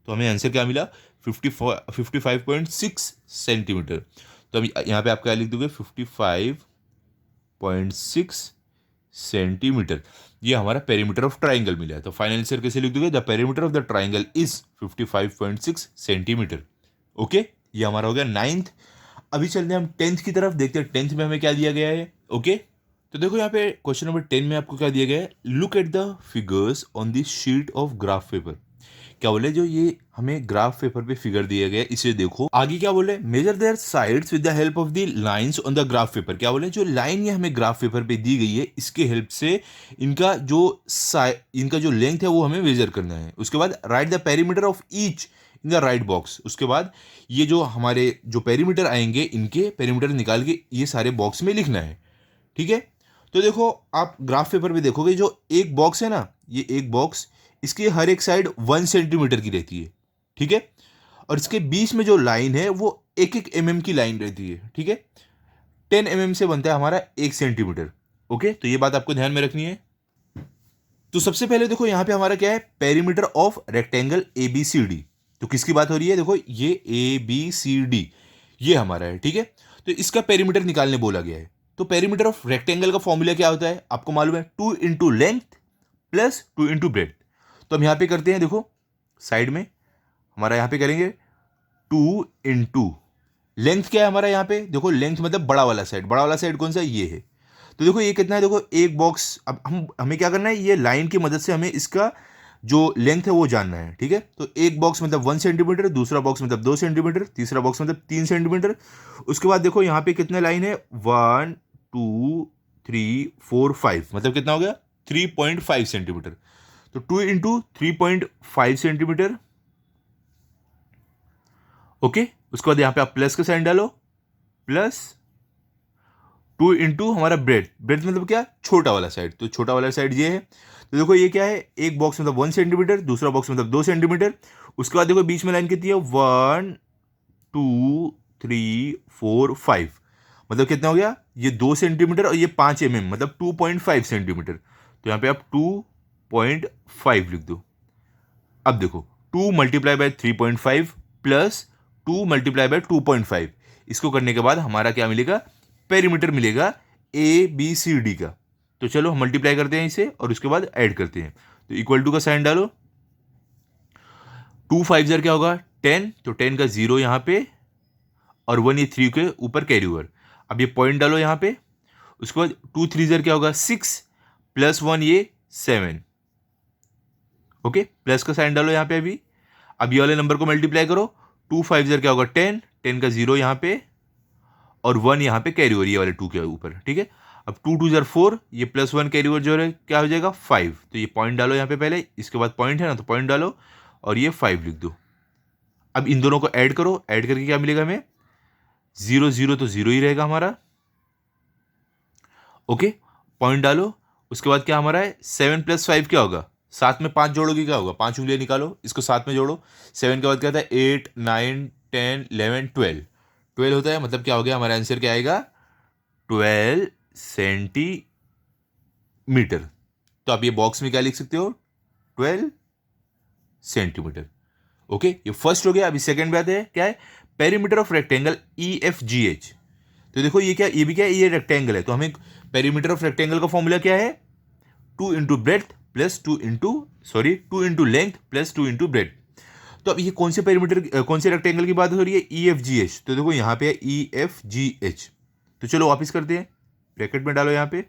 तो हमें आंसर क्या मिला 55.6 सेंटीमीटर। तो हम यहाँ पे आप क्या लिख दोगे 55.6 सेंटीमीटर, ये हमारा पेरीमीटर ऑफ ट्राइंगल मिला है। तो फाइनल आंसर कैसे लिख दोगे, the perimeter of the triangle is 55.6 centimetre. Okay, ये हमारा हो गया 9th। अभी चलते हैं हम 10th की तरफ, देखते हैं 10th में हमें क्या दिया गया है। ओके, तो देखो यहाँ पे क्वेश्चन नंबर 10 में आपको क्या दिया गया है, look at the figures on the sheet of graph paper. क्या बोले, जो ये हमें ग्राफ पेपर पे फिगर दिया गया है इसे देखो। आगे क्या बोले, measure their sides with the help of the lines on the graph paper. क्या बोले, जो लाइन ये हमें ग्राफ पेपर पे दी गई है इसके हेल्प से इनका जो लेंथ है वो हमें मेजर करना है। उसके बाद right the perimeter of each in the right box. उसके बाद ये जो हमारे जो पेरीमीटर आएंगे इनके पेरीमीटर निकाल के ये सारे बॉक्स में लिखना है। ठीक है, तो देखो आप ग्राफ पेपर पे देखोगे जो एक बॉक्स है ना, ये एक बॉक्स, इसकी हर एक साइड 1 सेंटीमीटर की रहती है। ठीक है, और इसके बीच में जो लाइन है वो 1-1 mm की लाइन रहती है। ठीक है, 10 mm से बनता है हमारा 1 सेंटीमीटर। ओके, तो ये बात आपको ध्यान में रखनी है। तो सबसे पहले देखो यहाँ पे हमारा क्या है, पेरीमीटर ऑफ रेक्टेंगल ABCD। तो किसकी बात हो रही है, देखो ये ABCD ये हमारा है। ठीक है, तो इसका पेरीमीटर निकालने बोला गया है। तो पेरीमीटर ऑफ रेक्टेंगल का फॉर्मूला क्या होता है, आपको मालूम है 2 × लेंथ + 2 × ब्रेथ। तो हम यहाँ पे करते हैं, देखो साइड में हमारा यहाँ पे करेंगे 2 × लेंथ क्या है हमारा यहाँ पे, देखो लेंथ मतलब बड़ा वाला साइड, बड़ा वाला साइड कौन सा ये है। तो देखो ये कितना है, देखो एक बॉक्स, अब हमें क्या करना है, ये लाइन की मदद से हमें इसका जो लेंथ है वो जानना है। ठीक है, तो एक बॉक्स मतलब 1 सेंटीमीटर, दूसरा बॉक्स मतलब 2 सेंटीमीटर, तीसरा बॉक्स मतलब 3 सेंटीमीटर। उसके बाद देखो यहाँ पे कितने लाइन है 1, 2, 3, 4, 5, मतलब कितना हो गया 3.5 सेंटीमीटर। तो 2 × 3.5 सेंटीमीटर। ओके, उसके बाद यहाँ पे आप प्लस का साइन डालो, प्लस 2 × हमारा ब्रेथ मतलब क्या, छोटा वाला साइड, तो छोटा वाला साइड ये है। तो देखो ये क्या है, एक बॉक्स मतलब 1 सेंटीमीटर, दूसरा बॉक्स मतलब 2 सेंटीमीटर। उसके बाद देखो बीच में लाइन कितनी है 1, 2, 3, 4, 5, मतलब कितना हो गया ये 2 सेंटीमीटर और ये 5 mm मतलब 2.5 सेंटीमीटर। तो यहाँ पे आप 2.5 लिख दो। अब देखो 2 × 3.5 प्लस 2 × 2.5, इसको करने के बाद हमारा क्या मिलेगा, पेरीमीटर मिलेगा ABCD का। तो चलो हम मल्टीप्लाई करते हैं इसे और उसके बाद ऐड करते हैं। तो इक्वल टू का साइन डालो, 2 × 5 क्या होगा 10, तो 10 का 0 यहाँ पे और 1 ये 3 के ऊपर कैरी ओवर। अब ये पॉइंट डालो यहाँ पे, उसके बाद 2 × 3 क्या होगा 6 प्लस 1 ये 7। ओके, प्लस का साइन डालो यहाँ पे अभी। अब ये वाले नंबर को मल्टीप्लाई करो, 2 × 5 क्या होगा 10, 10 का 0 यहाँ पे और 1 यहाँ पे कैरी ओवर ये वाले 2 के ऊपर। ठीक है, अब 2 × 2 = 4, ये प्लस 1 कैरी ओवर जो है क्या हो जाएगा 5। तो ये पॉइंट डालो यहाँ पे पहले, इसके बाद पॉइंट है ना, तो पॉइंट डालो और ये 5 लिख दो। अब इन दोनों को ऐड करो, ऐड करके क्या मिलेगा हमें, 0 0 तो 0 ही रहेगा हमारा। ओके, पॉइंट डालो। उसके बाद क्या हमारा है, 7 + 5 क्या होगा, साथ में 5 जोड़ोगे क्या होगा, 5 उंगलियां निकालो, इसको साथ में जोड़ो। 7 के बाद क्या होता है, 8 9 10 11 12, 12 होता है, मतलब क्या हो गया हमारा आंसर क्या आएगा, 12 सेंटीमीटर। तो आप ये बॉक्स में क्या लिख सकते हो, 12 सेंटीमीटर। ओके, ये फर्स्ट हो गया। अभी सेकंड बात है, क्या है, पेरीमीटर ऑफ रेक्टेंगल EFGH। तो देखो ये क्या, ये भी क्या है, ये रेक्टेंगल है, तो हमें पेरीमीटर ऑफ रेक्टेंगल का फॉर्मूला क्या है, 2 into breadth plus 2 into, sorry 2 into length plus 2 into breadth. तो अब ये कौन से पेरीमीटर, कौन से रेक्टेंगल की बात हो रही है, EFGH। तो देखो यहाँ पे है EFGH। तो चलो वापिस करते हैं, ब्रैकेट में डालो यहाँ पे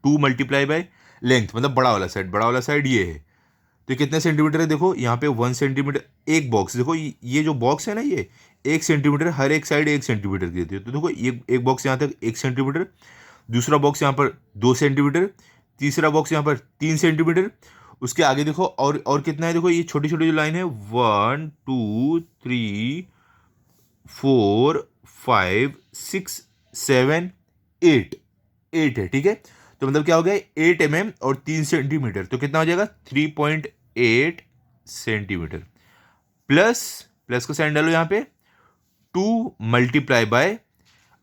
2 × लेंथ, मतलब बड़ा वाला साइड, बड़ा वाला साइड ये है। तो कितने सेंटीमीटर है, देखो यहाँ पे 1 सेंटीमीटर, एक बॉक्स, देखो ये जो बॉक्स है ना, ये 1 सेंटीमीटर, हर एक साइड 1 सेंटीमीटर की देती है। तो देखो ये एक बॉक्स यहाँ तक 1 सेंटीमीटर, दूसरा बॉक्स यहाँ पर 2 सेंटीमीटर, तीसरा बॉक्स यहाँ पर 3 सेंटीमीटर। उसके आगे देखो और कितना है, देखो ये छोटी छोटी जो लाइन है, 1 2 3 4 5 6 7 8 8 है, ठीक है। तो मतलब क्या हो गया, 8 mm और 3 सेंटीमीटर, तो कितना हो जाएगा, 3.8 सेंटीमीटर। प्लस प्लस का साइन डालो यहाँ पे, 2 ×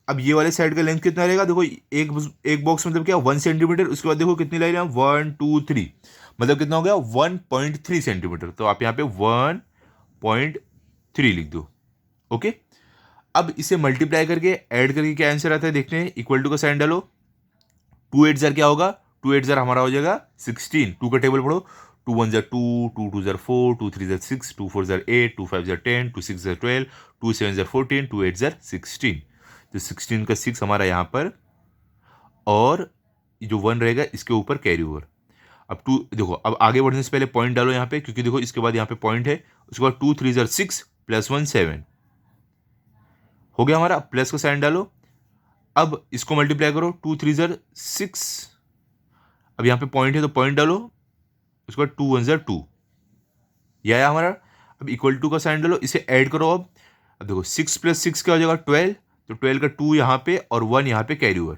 अब ये वाले साइड का लेंथ कितना रहेगा, देखो एक बॉक्स मतलब क्या, 1 सेंटीमीटर। उसके बाद देखो कितनी लाइन है, 1 2 3, मतलब कितना हो गया, 1.3 सेंटीमीटर। तो आप यहाँ पे 1.3 लिख दो। ओके, अब इसे मल्टीप्लाई करके ऐड करके क्या आंसर आता है देखते हैं। इक्वल टू का साइन डालो, 2 8 ज़र क्या होगा, 2 8 ज़र हमारा हो जाएगा 16। 2 का टेबल पढ़ो, 2 1 ज़र 2, 2 2 ज़र 4, 2 3 ज़र 6, 2 4 ज़र 8, 2 5 ज़र 10, 2 6 ज़र 12, 2 7 ज़र 14, 2 8 ज़र 16। तो 16 का 6 हमारा यहाँ पर, और जो 1 रहेगा इसके ऊपर कैरी ओवर। अब 2 देखो, अब आगे बढ़ने से पहले पॉइंट डालो यहाँ पे, क्योंकि देखो इसके बाद यहाँ पे पॉइंट है। उसके बाद 2 3 ज़र 6 + 1 7 हो गया हमारा। प्लस का साइन डालो, अब इसको मल्टीप्लाई करो, 2 3 ज़र 6, अब यहाँ पे पॉइंट है तो पॉइंट डालो। उसके बाद 2 1 ज़र 2, यह आया हमारा। अब इक्वल टू का साइन डालो, इसे ऐड करो। अब देखो 6 + 6 क्या हो जाएगा, 12। तो 12 का 2 यहाँ पे और 1 यहाँ पे कैरी ओवर।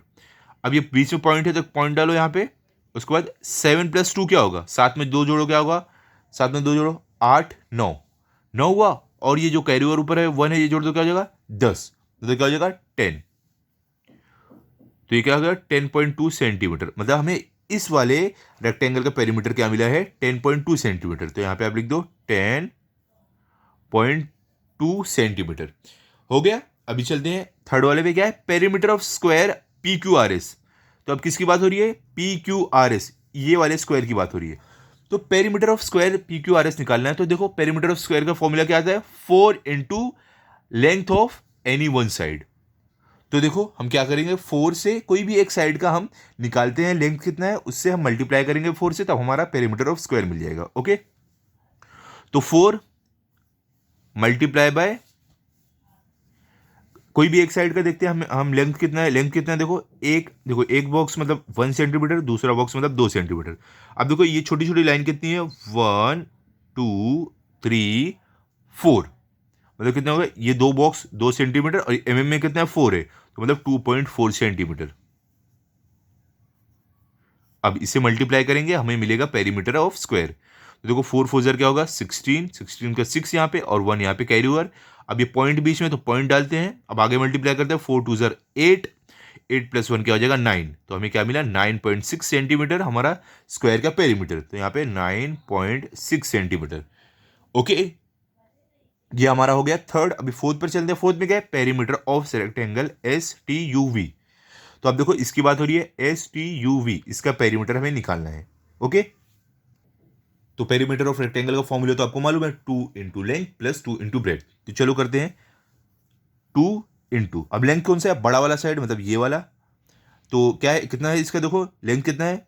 अब ये बीच में पॉइंट है तो पॉइंट डालो यहाँ पे। उसके बाद 7 + 2 क्या होगा, साथ में 2 जोड़ो, क्या होगा, साथ में 2 जोड़ो, 8 9 9 हुआ। और ये जो कैरी ओवर ऊपर है 1 है, ये जोड़ दो, क्या हो जाएगा 10, तो क्या हो जाएगा 10। तो ये क्या हो गया, 10.2 सेंटीमीटर। मतलब हमें इस वाले रेक्टेंगल का पेरीमीटर क्या मिला है, 10.2 सेंटीमीटर। तो यहाँ पे आप लिख दो 10.2 सेंटीमीटर। हो गया। अभी चलते हैं थर्ड वाले पे, क्या है, पेरीमीटर ऑफ स्क्वायर PQRS। तो अब किसकी बात हो रही है, PQRS, ये वाले स्क्वायर की बात हो रही है। तो पेरीमीटर ऑफ स्क्वायर PQRS निकालना है। तो देखो पेरीमीटर ऑफ स्क्वायर का फॉर्मूला क्या आता है, 4 × length of any one side. तो देखो हम क्या करेंगे, 4 से कोई भी एक साइड का हम निकालते हैं, लेंथ कितना है उससे हम मल्टीप्लाई करेंगे 4 से, तब हमारा पेरीमीटर ऑफ स्क्वायर मिल जाएगा। ओके, तो 4 × कोई भी एक साइड का देखते हैं हम लेंथ कितना है, लेंथ कितना है, देखो एक बॉक्स मतलब 1 सेंटीमीटर, दूसरा बॉक्स मतलब 2 सेंटीमीटर। अब देखो ये छोटी छोटी लाइन कितनी है, 1 2 3 4, मतलब कितना होगा, ये 2 बॉक्स 2 सेंटीमीटर, और mm में कितना है 4 है, तो मतलब 2.4 सेंटीमीटर। अब इसे मल्टीप्लाई करेंगे, हमें मिलेगा पेरीमीटर ऑफ स्क्वायर। तो देखो 4 4 ज़र क्या होगा, 16, 16 का 6 यहाँ पे और 1 यहाँ पे कैरी ओवर। अब ये पॉइंट बीच में, तो पॉइंट डालते हैं। अब आगे मल्टीप्लाई करते हैं, 4 2 ज़र 8, 8 + 1 क्या हो जाएगा 9। तो हमें क्या मिला, 9.6 सेंटीमीटर हमारा स्क्वायर का पेरीमीटर। तो यहाँ पे 9.6 सेंटीमीटर। ओके, ये हमारा हो गया थर्ड। अभी फोर्थ पर चलते हैं। फोर्थ में क्या है, पेरीमीटर ऑफ रेक्टेंगल STUV। तो अब देखो इसकी बात हो रही है, STUV, इसका पेरीमीटर हमें निकालना है। ओके, तो पेरीमीटर ऑफ रेक्टेंगल का फॉर्मूला तो आपको मालूम है, 2 × लेंथ प्लस 2 × ब्रेथ। तो चलो करते हैं 2 × अब लेंथ कौन सा है, बड़ा वाला साइड, मतलब ये वाला। तो क्या है, कितना है इसका, देखो लेंथ कितना है,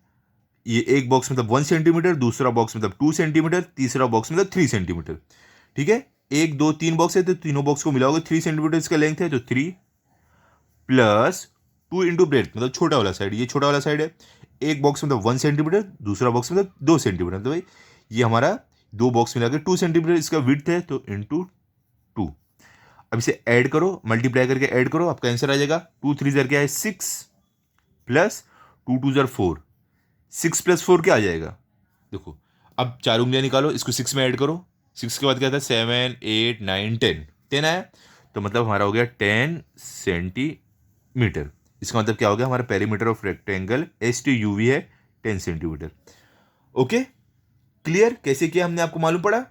ये एक बॉक्स मतलब 1 सेंटीमीटर, दूसरा बॉक्स मतलब 2 सेंटीमीटर, तीसरा बॉक्स मतलब 3 सेंटीमीटर। ठीक है, 1 2 3 बॉक्स है, तो तीनों बॉक्स को मिलाओगे, 3 सेंटीमीटर इसका लेंथ है, तो 3 + 2 × ब्रेथ, मतलब छोटा वाला साइड, ये छोटा वाला साइड है। एक बॉक्स मतलब 1 सेंटीमीटर, दूसरा बॉक्स मतलब 2 सेंटीमीटर। तो भाई ये हमारा दो बॉक्स मिला के 2 सेंटीमीटर इसका विड्थ है, तो इंटू 2। अब इसे ऐड करो, मल्टीप्लाई करके ऐड करो, आपका आंसर आ जाएगा 2 3 ज़र क्या है 6 प्लस 2 2 ज़र 4, 6 प्लस 4 क्या आ जाएगा? देखो अब 4 उंगलियां निकालो, इसको 6 में ऐड करो, 6 के बाद क्या था 7 8 9 10, 10 आया, तो मतलब हमारा हो गया 10 सेंटीमीटर। इसका मतलब क्या हो गया, हमारा पेरीमीटर ऑफ रेक्टेंगल STUV है 10 सेंटीमीटर। Okay, clear? कैसे किया हमने आपको मालूम पड़ा?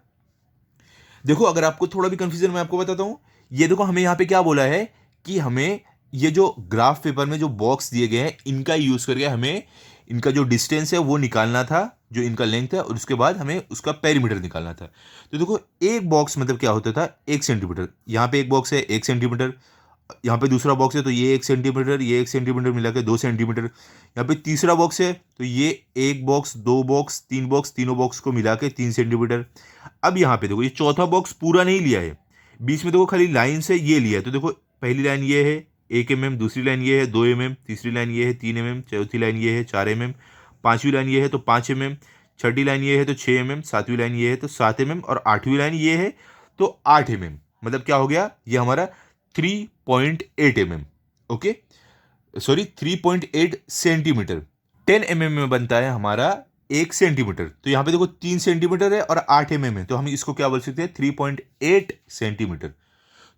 देखो अगर आपको थोड़ा भी कंफ्यूजन, मैं आपको बताता हूं। ये देखो हमें यहाँ पे क्या बोला है कि हमें ये जो ग्राफ पेपर में जो बॉक्स दिए गए हैं इनका यूज करके हमें इनका जो डिस्टेंस है वो निकालना था, जो इनका लेंथ है, और उसके बाद हमें उसका पेरीमीटर निकालना था। तो देखो एक बॉक्स मतलब क्या होता था 1 सेंटीमीटर, यहाँ पे एक बॉक्स है 1 सेंटीमीटर, यहाँ पे दूसरा बॉक्स है तो ये 1 सेंटीमीटर, ये 1 सेंटीमीटर मिला के 2 सेंटीमीटर, यहाँ पे तीसरा बॉक्स है तो ये एक बॉक्स, दो बॉक्स, तीन बॉक्स, तीनों बॉक्स को मिला के 3 सेंटीमीटर। अब यहाँ पे देखो ये चौथा बॉक्स पूरा नहीं लिया है, बीच में देखो खाली लाइन से ये लिया है, तो देखो पहली लाइन ये है 1 mm, दूसरी लाइन ये है 2 mm, तीसरी लाइन ये है 3 mm, चौथी लाइन ये है 4 mm, पांचवी लाइन ये है तो 5 mm, छठी लाइन ये है तो 6 mm, सातवीं लाइन ये है तो 7 mm, और आठवीं लाइन ये है तो 8 mm। मतलब क्या हो गया, ये हमारा 3.8 mm, okay sorry 3.8 centimetre. 10 mm में बनता है हमारा 1 सेंटीमीटर, तो यहाँ पे देखो 3 सेंटीमीटर है और 8 mm है, तो हम इसको क्या बोल सकते हैं 3.8 सेंटीमीटर।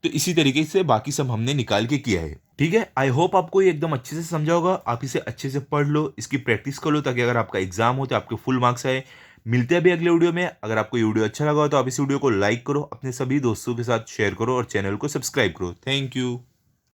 तो इसी तरीके से बाकी सब हमने निकाल के किया है। ठीक है, आई होप आपको ये एकदम अच्छे से समझा होगा। आप इसे अच्छे से पढ़ लो, इसकी प्रैक्टिस कर लो, ताकि अगर आपका एग्जाम हो तो आपके फुल मार्क्स आए। मिलते हैं अभी अगले वीडियो में। अगर आपको ये वीडियो अच्छा लगा हो तो आप इस वीडियो को लाइक करो, अपने सभी दोस्तों के साथ शेयर करो और चैनल को सब्सक्राइब करो। Thank you.